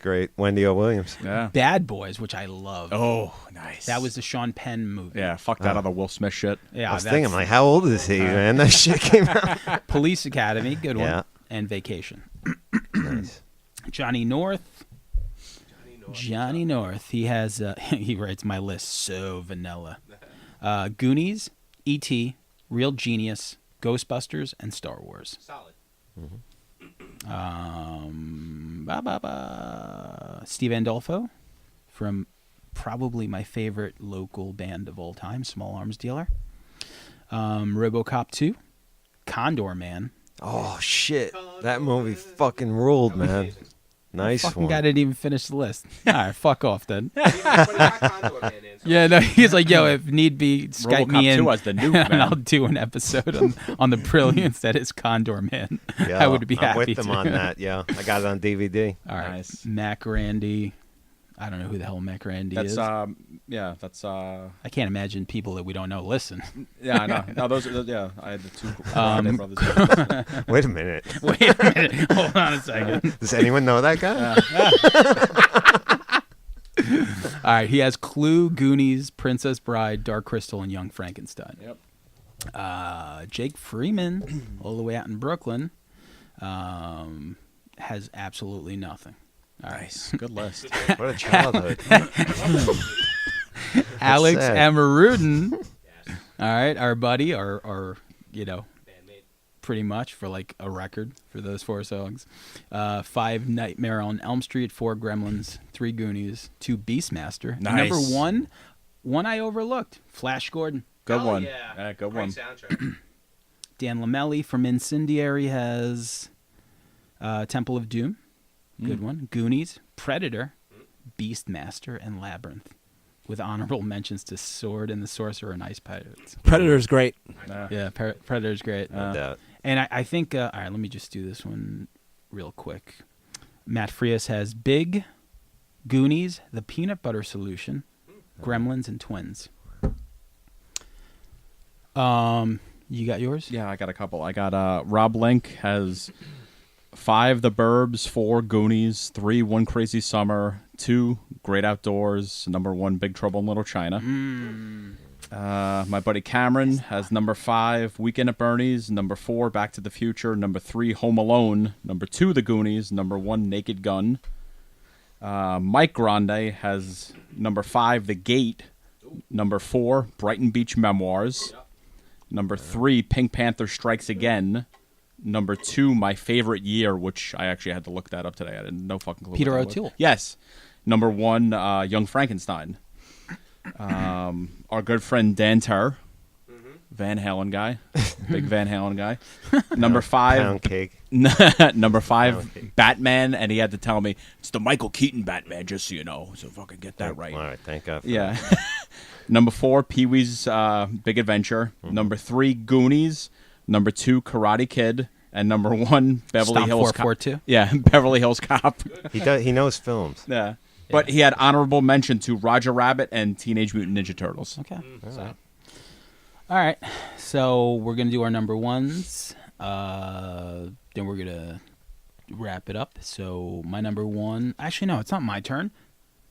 Great. Wendy O. Williams. Yeah. Bad Boys, which I love. Oh, nice. That was the Sean Penn movie. Yeah, fuck that other Will Smith shit. Yeah, I was that's thinking, like, how old is he, man? That shit came out. Police Academy, good one, Yeah. and Vacation. Nice. Johnny North. Johnny North. He has. He writes my list so vanilla. Goonies, E.T., Real Genius, Ghostbusters, and Star Wars. Solid. Steve Andolfo from probably my favorite local band of all time, Small Arms Dealer. RoboCop 2, Condor Man. Oh, shit. That movie fucking ruled, man. Nice Fucking one. guy didn't even finish the list. All right, fuck off then. But he got Condor Man in, so- Yeah, no, he's like, yo, if need be, Skype RoboCop me in, 2 has the nuke, and man. I'll do an episode on the brilliance that is Condor Man. Yeah, I would be I'm happy with them to. on that, yeah. I got it on DVD. All right, Nice. Mac Randy. I don't know who the hell Mac Randy That's is. yeah, that's I can't imagine people that we don't know listen. yeah, I know. No, those are yeah, I had the two brothers. Wait a minute. Wait a minute. Hold on a second. Does anyone know that guy? All right, he has Clue, Goonies, Princess Bride, Dark Crystal, and Young Frankenstein. Yep. Jake Freeman, all the way out in Brooklyn, has absolutely nothing. All right. Nice. Good list. What a childhood. Alex sad. Amarudin, Yes. all right, our buddy, our Bandmate. pretty much for like a record for those 4 songs. 5 Nightmare on Elm Street, 4 Gremlins, 3 Goonies, 2 Beastmaster. Nice. Number one I overlooked, Flash Gordon. Good Hell one. Yeah. Good Great one. soundtrack. Dan Lamelli from Incendiary has Temple of Doom. Good one. Goonies, Predator, Beastmaster, and Labyrinth. With honorable mentions to Sword and the Sorcerer and Ice Pirates. Predator's great. Yeah, Predator's great. No doubt. And I think, all right, let me just do this one real quick. Matt Frias has Big, Goonies, The Peanut Butter Solution, Gremlins, and Twins. You got yours? Yeah, I got a couple. I got Rob Link has 5 The Burbs, 4 Goonies, 3 One Crazy Summer, 2 Great Outdoors, number 1 Big Trouble in Little China. My buddy Cameron has number 5 Weekend at Bernie's, number 4 Back to the Future, number 3 Home Alone, number 2 The Goonies, number 1 Naked Gun. Mike Grande has number 5 The Gate, number 4 Brighton Beach Memoirs, number 3 Pink Panther Strikes Again, number 2 My Favorite Year, which I actually had to look that up today. I didn't know fucking clue. Peter what that was. O'Toole. Yes. Number 1 Young Frankenstein. Our good friend Dan Terr, Van Halen guy, big Van Halen guy. Number 5 Pound cake. number 5 Batman, and he had to tell me it's the Michael Keaton Batman, just so you know, so fucking get that right. All right, thank God. For Yeah. Number 4, Pee-wee's Big Adventure. Number 3, Goonies. Number 2, Karate Kid. And number 1, Beverly Stomp Hills 442. Yeah, Beverly Hills Cop. He knows films. Yeah. But he had honorable mention to Roger Rabbit and Teenage Mutant Ninja Turtles. Okay. All right. So we're gonna do our number ones. Then we're gonna wrap it up. So my number one. Actually, no, it's not my turn.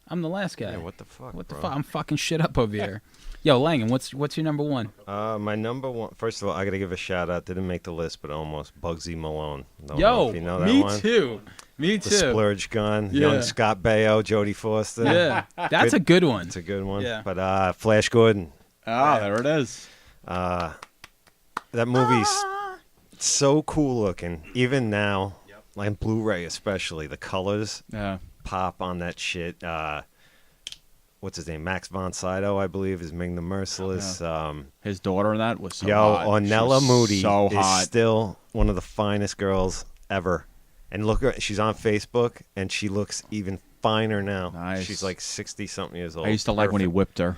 I'm the last guy. Yeah, what the fuck? What the bro? fuck? I'm fucking shit up over here. Yo, Langan, what's your number one? My number one. First of all, I gotta give a shout out. Didn't make the list, but almost Bugsy Malone. Don't know if you know that me one. too. Me The too. Splurge Gun. Yeah. Young Scott Baio, Jodie Foster. Yeah, that's a good one. It's a good one. Yeah. But Flash Gordon. Oh, there it is. That movie's so cool looking. Even now, like Blu-ray especially, the colors Yeah. pop on that shit. What's his name? Max von Sydow, I believe, is Ming the Merciless. His daughter in that was so Yo, hot. Ornella She was Moody so is hot. still one of the finest girls ever. And look, she's on Facebook, and she looks even finer now. Nice. She's like 60-something years old. I used to like when he Perfect. whipped her.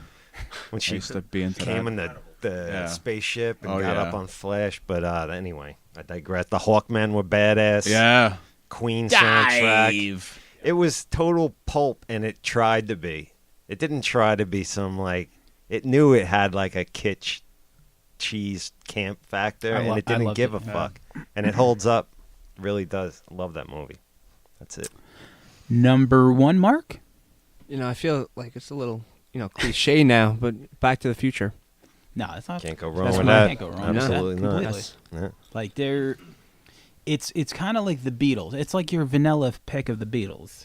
When I she used to be into came that. in the Yeah. spaceship and Oh, got yeah. up on Flash. But anyway, I digress. The Hawkmen were badass. Yeah. Queen soundtrack. Dive. It was total pulp, and it tried to be. It didn't try to be some like. It knew it had like a kitsch cheese camp factor, and it I didn't loved give it. a fuck. And it holds up. Really does. I love that movie. That's it. Number one, Mark. I feel like it's a little, cliche now, but Back to the Future. No, it's not. Can't go wrong that's with fine. that. Can't go wrong with that. Absolutely not. Completely. That's- Yeah. Like they're, it's kind of like the Beatles. It's like your vanilla pick of the Beatles.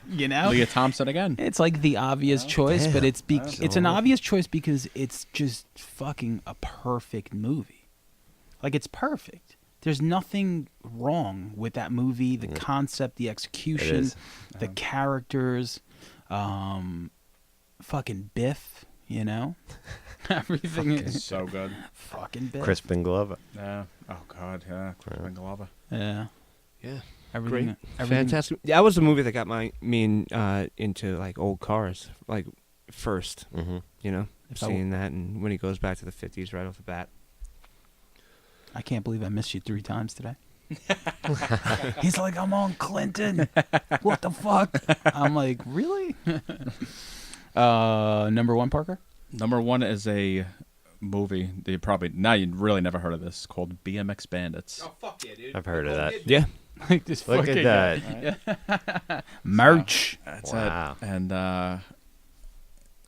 You know, Leah Thompson again. it's like the obvious choice, but it's it's an obvious choice because it's just fucking a perfect movie. Like it's perfect. There's nothing wrong with that movie. The concept, the execution, is. the characters, fucking Biff. Everything is So good. fucking Biff. Crispin Glover. Yeah. Oh God. Yeah. Crispin Glover. Yeah. Yeah. Everything. Great. Fantastic. That was the movie that got me into like old cars, like first. Mm-hmm. Seeing that, and when he goes back to the 50s right off the bat. I can't believe I missed you 3 times today. He's like, I'm on Clinton. What the fuck? I'm like, really? Number one, Parker? Number 1 is a movie that you really never heard of this, called BMX Bandits. Oh fuck yeah, dude! I've heard of that. Yeah. Like this Look fucking at that. merch. That's Wow. it. And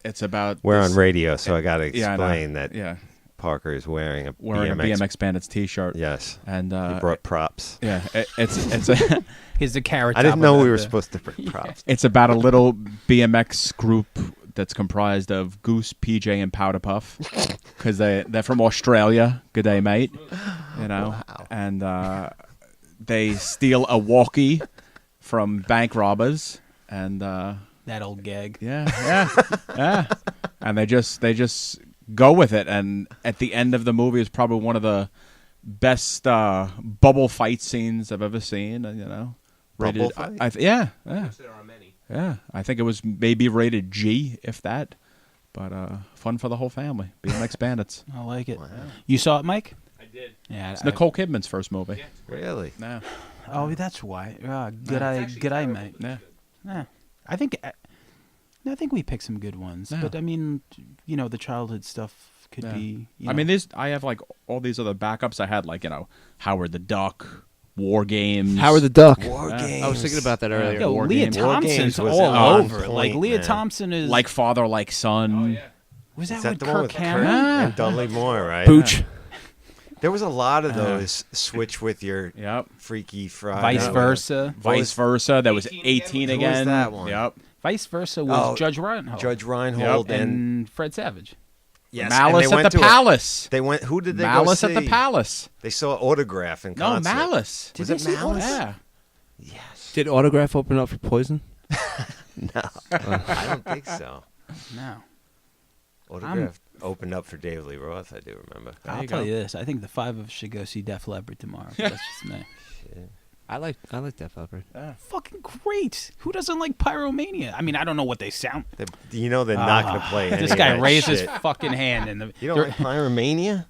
it's about We're this- on radio, so I got to Yeah, I know. explain that Yeah, Parker is wearing a wearing BMX. a BMX Bandits T-shirt. Yes. And He brought props. yeah, it's a Here's the carrot. I top didn't know of we that, were the- supposed to bring props. it's about a little BMX group that's comprised of Goose, PJ, and Powder Puff, because they're from Australia. Good day, mate. Wow. And they steal a walkie from bank robbers, and that old gag. yeah, and they just go with it. And at the end of the movie is probably one of the best bubble fight scenes I've ever seen. Bubble Rated, fight? yeah. There are many. Yeah, I think it was maybe rated G, if that. But fun for the whole family. BMX Bandits. I like it. You saw it, Mike? I did. Yeah. It's Nicole Kidman's first movie. Yeah. Really? Yeah. Oh, that's why. Good It's eye, actually good eye, terrible. mate. Yeah. Yeah. I think we picked some good ones, Yeah. but I mean, the childhood stuff could Yeah. be. I mean, I have like all these other backups. I had like Howard the Duck, War Games. Howard the Duck. War Yeah. games. I was thinking about that Yeah. earlier. Yo, War Leah Games. War Thompson's Games was all on over. point, Like Leah man. Thompson is Like Father, Like Son. Oh yeah. Was Is that that with the one Kirk with Kurt Cameron? Yeah. and Dudley Moore, right? Pooch. There was a lot of those switch with your Yep. Freaky Friday. Vice versa. Vice versa. That was 18 18 again. again. Who was that one? Yep. Vice versa was Oh, Judge Reinhold. Judge Reinhold and Fred Savage. yes, Malice and they at went the to Palace. They went. Who did they Malice go at see? the Palace. They saw Autograph in No, concert. Malice. Was Did it they see Malice? Yeah. Yes. Did Autograph open up for Poison? No, I don't think so. No. Autograph opened up for David Lee Roth. I do remember. There I'll you tell go. you this. I think the 5 of us should go see Def Leppard tomorrow. But that's just me. Shit. I like Def Leppard. Fucking great. Who doesn't like Pyromania? I mean, I don't know what they sound. You know they're not going to play any This of guy that raised his shit. fucking hand in the. You don't like Pyromania?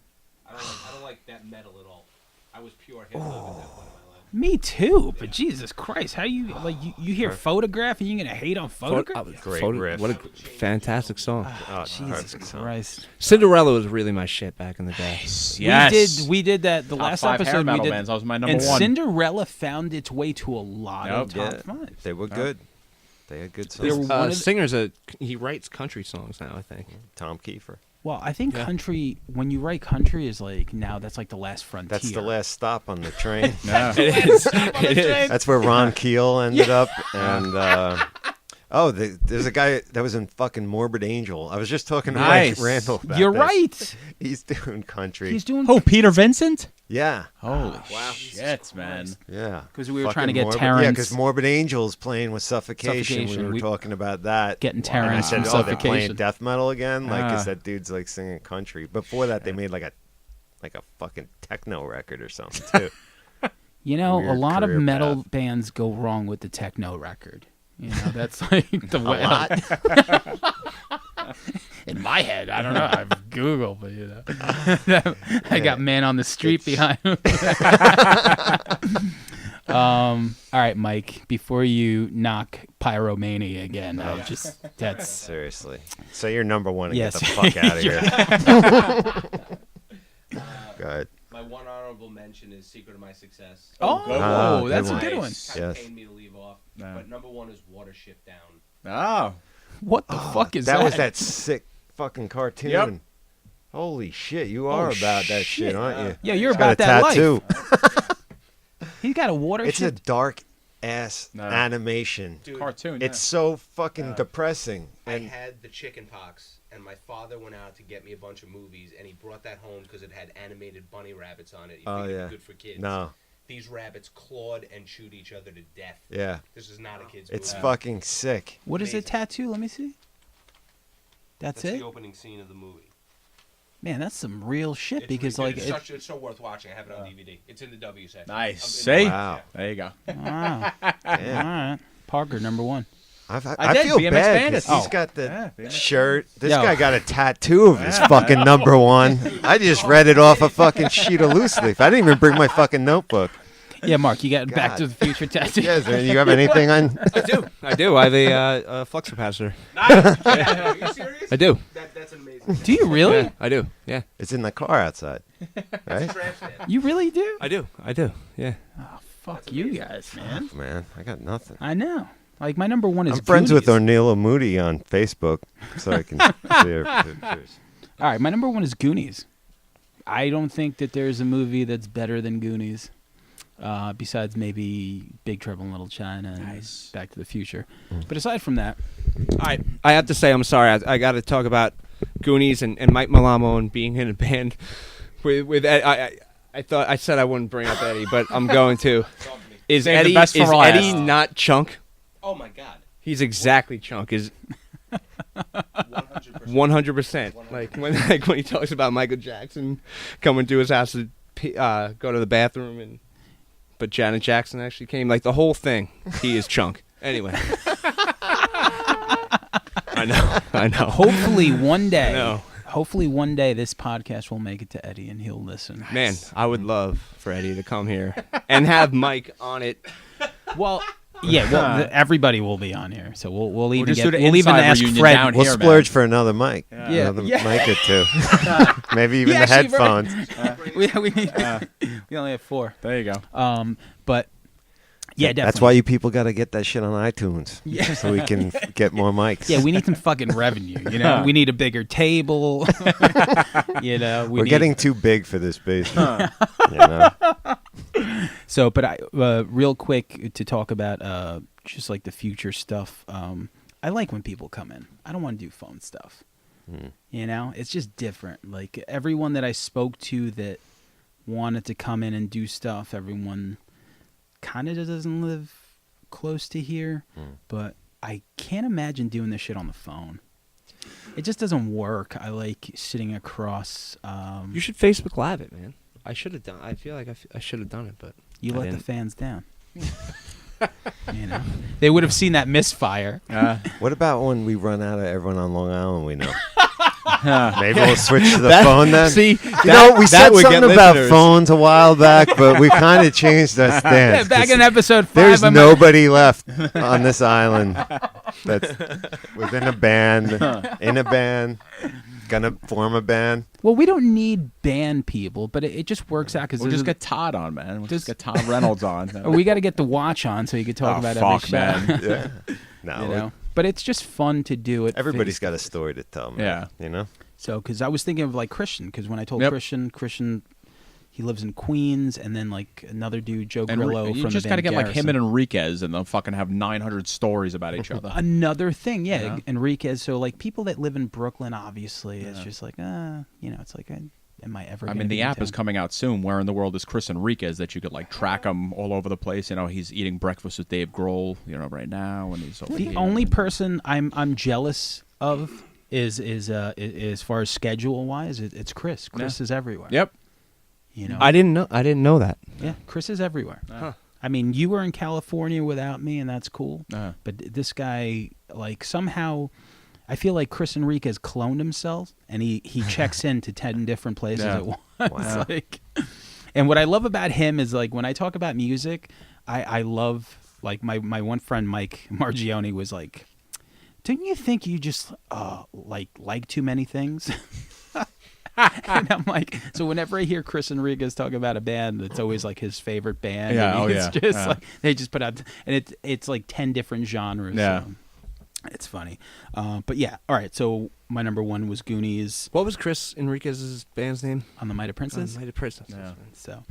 I don't like that metal at all. I was pure hip hop at that point in my life. Me too, but Jesus Christ, how you like you hear Photograph and you're gonna hate on Photograph? Great riff. What a fantastic song. Oh, Jesus perfect song. Christ. Cinderella was really my shit back in the day. Yes. We did that the Top last 5 hair episode we metal did. bands. That was my number and one. Cinderella found its way to a lot of top Yeah, fives. they were good. They had good They were songs. one of the- Singer's he writes country songs now, I think. Tom Kiefer. Well, I think Yeah. country, when you write country, is like now that's like the last frontier. That's the last stop on the train. Yeah. It is. It is. That's where Ron Keel ended up. And there's a guy that was in fucking Morbid Angel. I was just talking to Nice. Mike Randall about You're this. right. He's doing country. He's doing Oh, Peter Vincent? Yeah. Holy shit, man. Yeah. 'Cause we were Fucking trying to get Morbid, Terrence- Yeah, because Morbid Angel's playing with Suffocation. Suffocation. We were We- talking about that. getting And I Terrence said, from oh, they're playing Suffocation. death metal again? Like, Ah. is that dude's like singing country? Before that, they made like a fucking techno record or something, too. You know, a Weird lot of career metal path. bands go wrong with the techno record. You know, that's like the way. In my head, I don't know. I've Googled, but you know, I got Man on the Street behind him. All right, Mike. Before you knock Pyromania again, that's Seriously. So you're number one and Yes. get the fuck out of here. Go ahead. My one honorable mention is Secret of My Success. oh, Ah, that's good a good one. Kind of Yes. pained me to leave off. Yeah. But number one is Watership Down. Oh. What the fuck is that? That was that sick fucking cartoon. Yep. Holy shit, you are about that shit, aren't you? Yeah, you're He's got about that a life. tattoo. He's got a water. It's a dark ass No. animation. Dude, Cartoon. It's so fucking depressing. I And had the chicken pox, and my father went out to get me a bunch of movies, and he brought that home because it had animated bunny rabbits on it. He Oh, figured it yeah. was good for kids. no, These rabbits clawed and chewed each other to death. yeah. This is not a kid's It's movie. fucking sick. What is the amazing. tattoo? Let me see. That's it. the opening scene of the movie. Man, that's some real shit. Because like, it's so worth watching. I have it on DVD. It's in the W section. Nice. I'm in See? the- Wow. There you go. wow. All Yeah. right, Parker, number one. I did, feel BMX bad Bandits. 'cause he's Oh. got the Yeah, BMX shirt. This Yo. guy got a tattoo of his fucking number one. I just read it off a fucking sheet of loose leaf. I didn't even bring my fucking notebook. Yeah, Mark, you got Back God. to the Future tattoo. Yes, man, you have anything on? I do. I have a flux capacitor. Nice. Yeah, are you serious? I do. That's amazing. Do you really? Yeah, I do. Yeah, It's in the car outside, right? Tramp stamp. You really do? I do. I do. Yeah. Oh, fuck you guys, man. Man, I got nothing. I know. Like my number one is. I'm friends with Goonies. Ornella Moody on Facebook, so I can see her pictures. All right, my number one is Goonies. I don't think that there's a movie that's better than Goonies. Besides maybe Big Trouble in Little China and Nice. Back to the Future. But aside from that, I have to say I'm sorry. I got to talk about Goonies and Mike Malamo and being in a band with Ed. I thought I said I wouldn't bring up Eddie, but I'm going to. Is Save the Eddie best for Eddie last. not Chunk? Oh my God. He's exactly Chunk. Is 100%. 100%. Like when he talks about Michael Jackson coming to his house to go to the bathroom but Janet Jackson actually came. Like the whole thing. He is Chunk. Anyway. I know. hopefully one day, I know. hopefully one day this podcast will make it to Eddie and he'll listen. Man, I would love for Eddie to come here and have Mike on it. Well, yeah, well, everybody will be on here, so we'll even just do the we'll even inside ask reunion Fred. down We'll here, splurge man. for another mic. Yeah. Yeah. Another Yeah. mic or two. Maybe even Yeah, the actually, right. headphones. we only have 4. There you go. But yeah, definitely. That's why you people got to get that shit on iTunes. Yeah. So we can get more mics. Yeah, we need some fucking revenue. You know, we need a bigger table. You know, We're getting too big for this basement. You know? So, but I real quick to talk about just like the future stuff. I like when people come in. I don't want to do phone stuff. You know, it's just different. Like everyone that I spoke to that wanted to come in and do stuff, everyone kind of doesn't live close to here. But I can't imagine doing this shit on the phone. It just doesn't work. I like sitting across. You should Facebook Live it, man. I should have done. I feel like I should have done it, but You I let didn't. the fans down. You know, they would have seen that misfire. What about when we run out of everyone on Long Island we know? Maybe we'll switch to the phone then. See, We said something about phones a while back, but we kind of changed our stance. Back in episode 5, There's nobody left on this island that's within a band, in a band, gonna form a band. Well, we don't need band people, but it just works out because We'll just get Todd on, man. We'll just get Todd Reynolds on. we got to get the watch on so you can talk about every show. Man. Yeah. No, You know? But it's just fun to do it. everybody's got a story to tell, man. Yeah. You know? So, because I was thinking of like Christian, because when I told Yep. Christian, he lives in Queens, and then like another dude, Joe And Grillo you from just the got to band get like him Garrison. and Enriquez, and they'll fucking have 900 stories about each other. Another thing, yeah, Yeah. Enriquez. So like people that live in Brooklyn, obviously, it's just like, it's like, am I ever? I gonna mean, be the in app is town? coming out soon. Where in the world is Chris Enriquez that you could like track him all over the place? You know, he's eating breakfast with Dave Grohl, you know, right now, and he's over The here. only person I'm jealous of is as far as schedule wise, it's Chris. Chris is everywhere. Yep. You know, I didn't know that. yeah, Chris is everywhere. I mean, you were in California without me, and that's cool. But this guy, like, somehow, I feel like Chris Enriquez cloned himself, and he checks into 10 different places Yeah. at once. Wow. Like, and what I love about him is, like, when I talk about music, I love, like, my one friend, Mike Margione, was like, don't you think you just, like too many things? And I'm like, so whenever I hear Chris Enriquez talk about a band, it's always like his favorite band. Yeah, and oh, it's yeah, just yeah. like they just put out, and it's like 10 different genres. Yeah. So it's funny. But yeah, all right. So my number one was Goonies What was Chris Enriquez's band's name? on the Might of Princes. Mighty Princess. Yeah. So,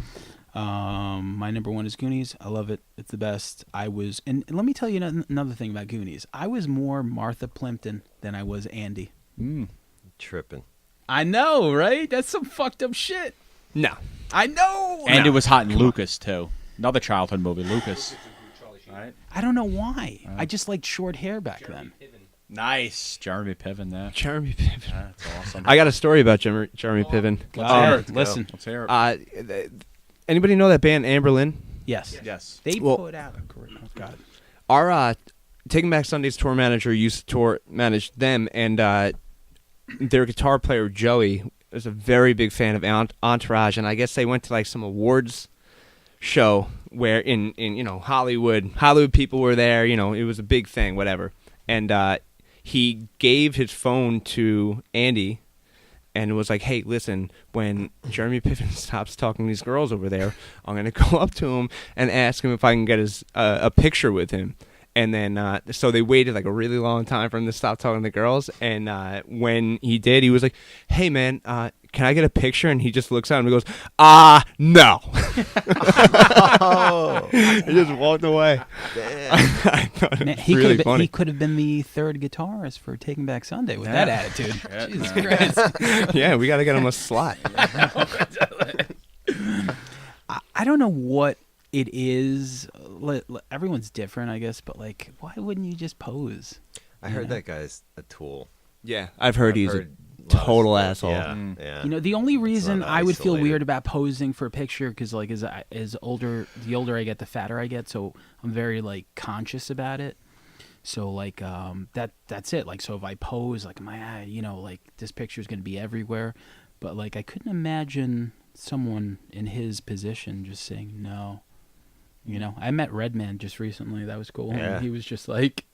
my number one is Goonies. I love it. It's the best. And let me tell you another thing about Goonies. I was more Martha Plimpton than I was Andy. Tripping. I know, right? That's some fucked up shit. No. I know. And it was hot in Lucas too. Another childhood movie, Lucas. I don't know why. I just liked short hair back then. Nice, Jeremy Piven. There. Jeremy Piven. That's awesome. I got a story about Jeremy Piven. Listen. Let's hear it. Anybody know that band Amberlin? Yes. Yes. They Well- put out a great. Oh God. Our Taking Back Sunday's tour manager used to manage them, and their guitar player Joey was a very big fan of Entourage, and I guess they went to like some awards show where in Hollywood people were there. You know, it was a big thing, whatever. And he gave his phone to Andy and was like, hey, listen, when Jeremy Piven stops talking to these girls over there, I'm going to go up to him and ask him if I can get a picture with him. And then, so they waited like a really long time for him to stop talking to the girls. And when he did, he was like, hey, man, can I get a picture? And he just looks at him and goes, no. He just walked away. I thought it Man, was he really could funny. he could have been the third guitarist for Taking Back Sunday with that attitude. Jesus Christ. Yeah, we got to get him a slot. I don't know what it is. Everyone's different, I guess, but like, why wouldn't you just pose? I heard that guy's a tool. Yeah, I've heard he's a heard a lot of total stuff. asshole. Yeah, yeah. You know, the only reason not I would feel isolated. weird about posing for a picture, because like the older I get, the fatter I get, so I'm very like conscious about it. So like that's it. Like, so if I pose, like like this picture is gonna be everywhere, but like I couldn't imagine someone in his position just saying no. You know, I met Redman just recently. That was cool. Yeah. And he was just like,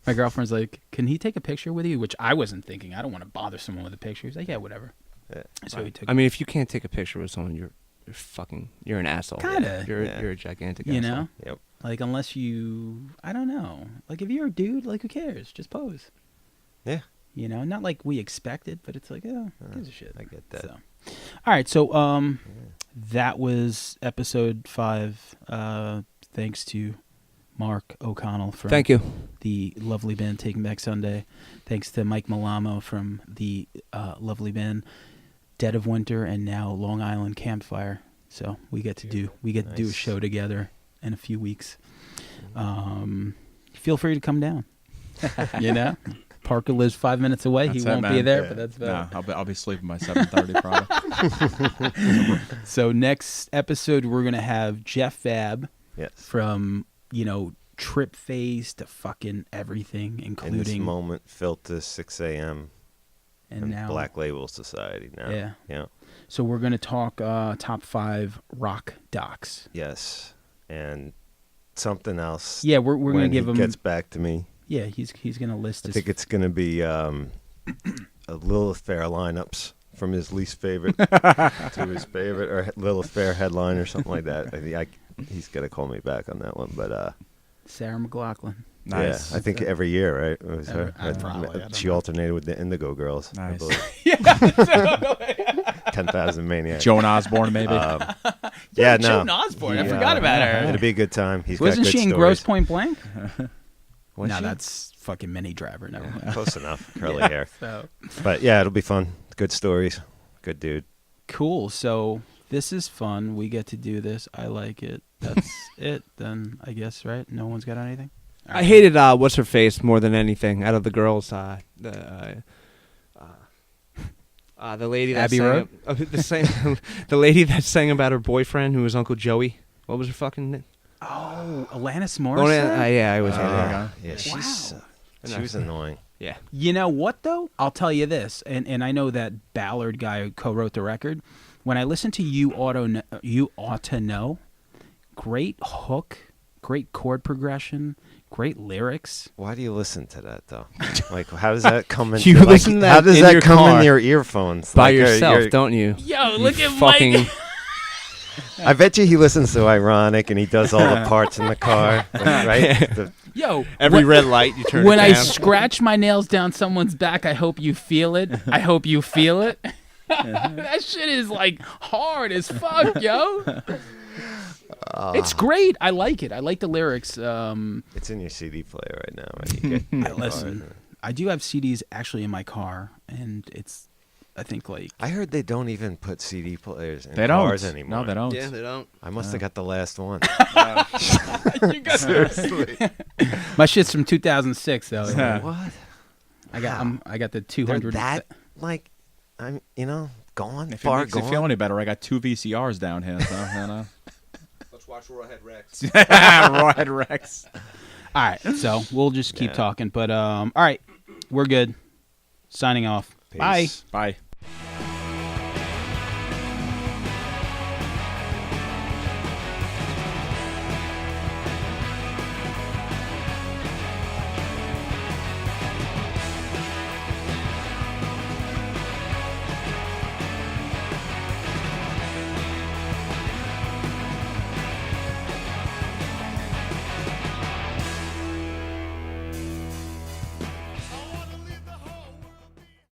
my girlfriend's like, can he take a picture with you? Which I wasn't thinking. I don't want to bother someone with a picture. He's like, yeah, whatever. Yeah. So he took. I mean, if you can't take a picture with someone, you're an asshole. Kinda. You're Yeah. you're a gigantic You asshole. know, Yep. like unless I don't know. Like if you're a dude, like who cares? Just pose. Yeah. You know, not like we expected, but it's like, who gives a shit. I get that. So, all right. So, that was episode 5. Thanks to Mark O'Connell from Thank you. the lovely band Taking Back Sunday. Thanks to Mike Malamo from the lovely band Dead of Winter and now Long Island Campfire. So we get to do a Nice. show together in a few weeks. Feel free to come down. You know, Parker lives 5 minutes away. That's he it, won't be man. there, Yeah. but that's No, about I'll be sleeping by 7:30 probably. So next episode we're gonna have Jeff Vab Yes. From, trip phase to fucking everything, In this including moment, Filter 6 a.m. and now Black Label Society now. Yeah. Yeah. So we're gonna talk top 5 rock docs. Yes. And something else. Yeah, we're gonna when give he him. gets back to me. Yeah, he's gonna list I his. think it's going to be a Lilith Fair lineups from his least favorite to his favorite, or Lilith Fair headline or something like that. I think he's going to call me back on that one. But Sarah McLachlan. Nice. yeah, I think every year, right? It was her. Probably, I don't She know. alternated with the Indigo Girls. I Nice. believe. 10,000 Maniacs. Joan Osborne, maybe. Yeah, Joan no. Osborne. I He, forgot about her. It'll be a good time. He's Wasn't got good she in stories. Grosse Point Blank? Was No, she? that's fucking Minnie Driver. Never mind. Close enough. Curly hair. So But yeah, it'll be fun. Good stories. Good dude. cool. So this is fun. We get to do this. I like it. That's it. Then I guess, right? No one's got anything. I hated what's her face more than anything out of the girls. The lady that Abbey sang Road? the lady that sang about her boyfriend who was Uncle Joey. What was her fucking name? Oh, Alanis Oh, Morissette. yeah, I was. Yeah, she was annoying. Yeah. You know what though? I'll tell you this, and I know that Ballard guy who co-wrote the record. When I listen to You Ought to Know, great hook, great chord progression, great lyrics. Why do you listen to that though? Like, how does that come in? You listen to that how does in that your come car in your earphones by Like, yourself, don't you? Yo, You look at fucking. Mike. I bet you he listens to Ironic and he does all the parts in the car, right? Yo, Every red light you turn. when it I down. scratch my nails down someone's back, I hope you feel it. I hope you feel it. That shit is like hard as fuck, yo. It's great. I like it. I like the lyrics. It's in your CD player right now. When you get in the car. Listen, I do have CDs actually in my car, and it's, I think like I heard they don't even put CD players in They don't. cars anymore. No, they don't. Yeah, they don't. I must have got the last one. seriously. My shit's from 2006 though. What? I got the They're 200. that like, I'm gone, If it far makes you gone. feel any better, I got 2 VCRs down here. So, Let's watch Rawhead Rex. Rawhead Rex. All right, so we'll just keep talking. But all right, we're good. Signing off. Peace. Bye. Bye.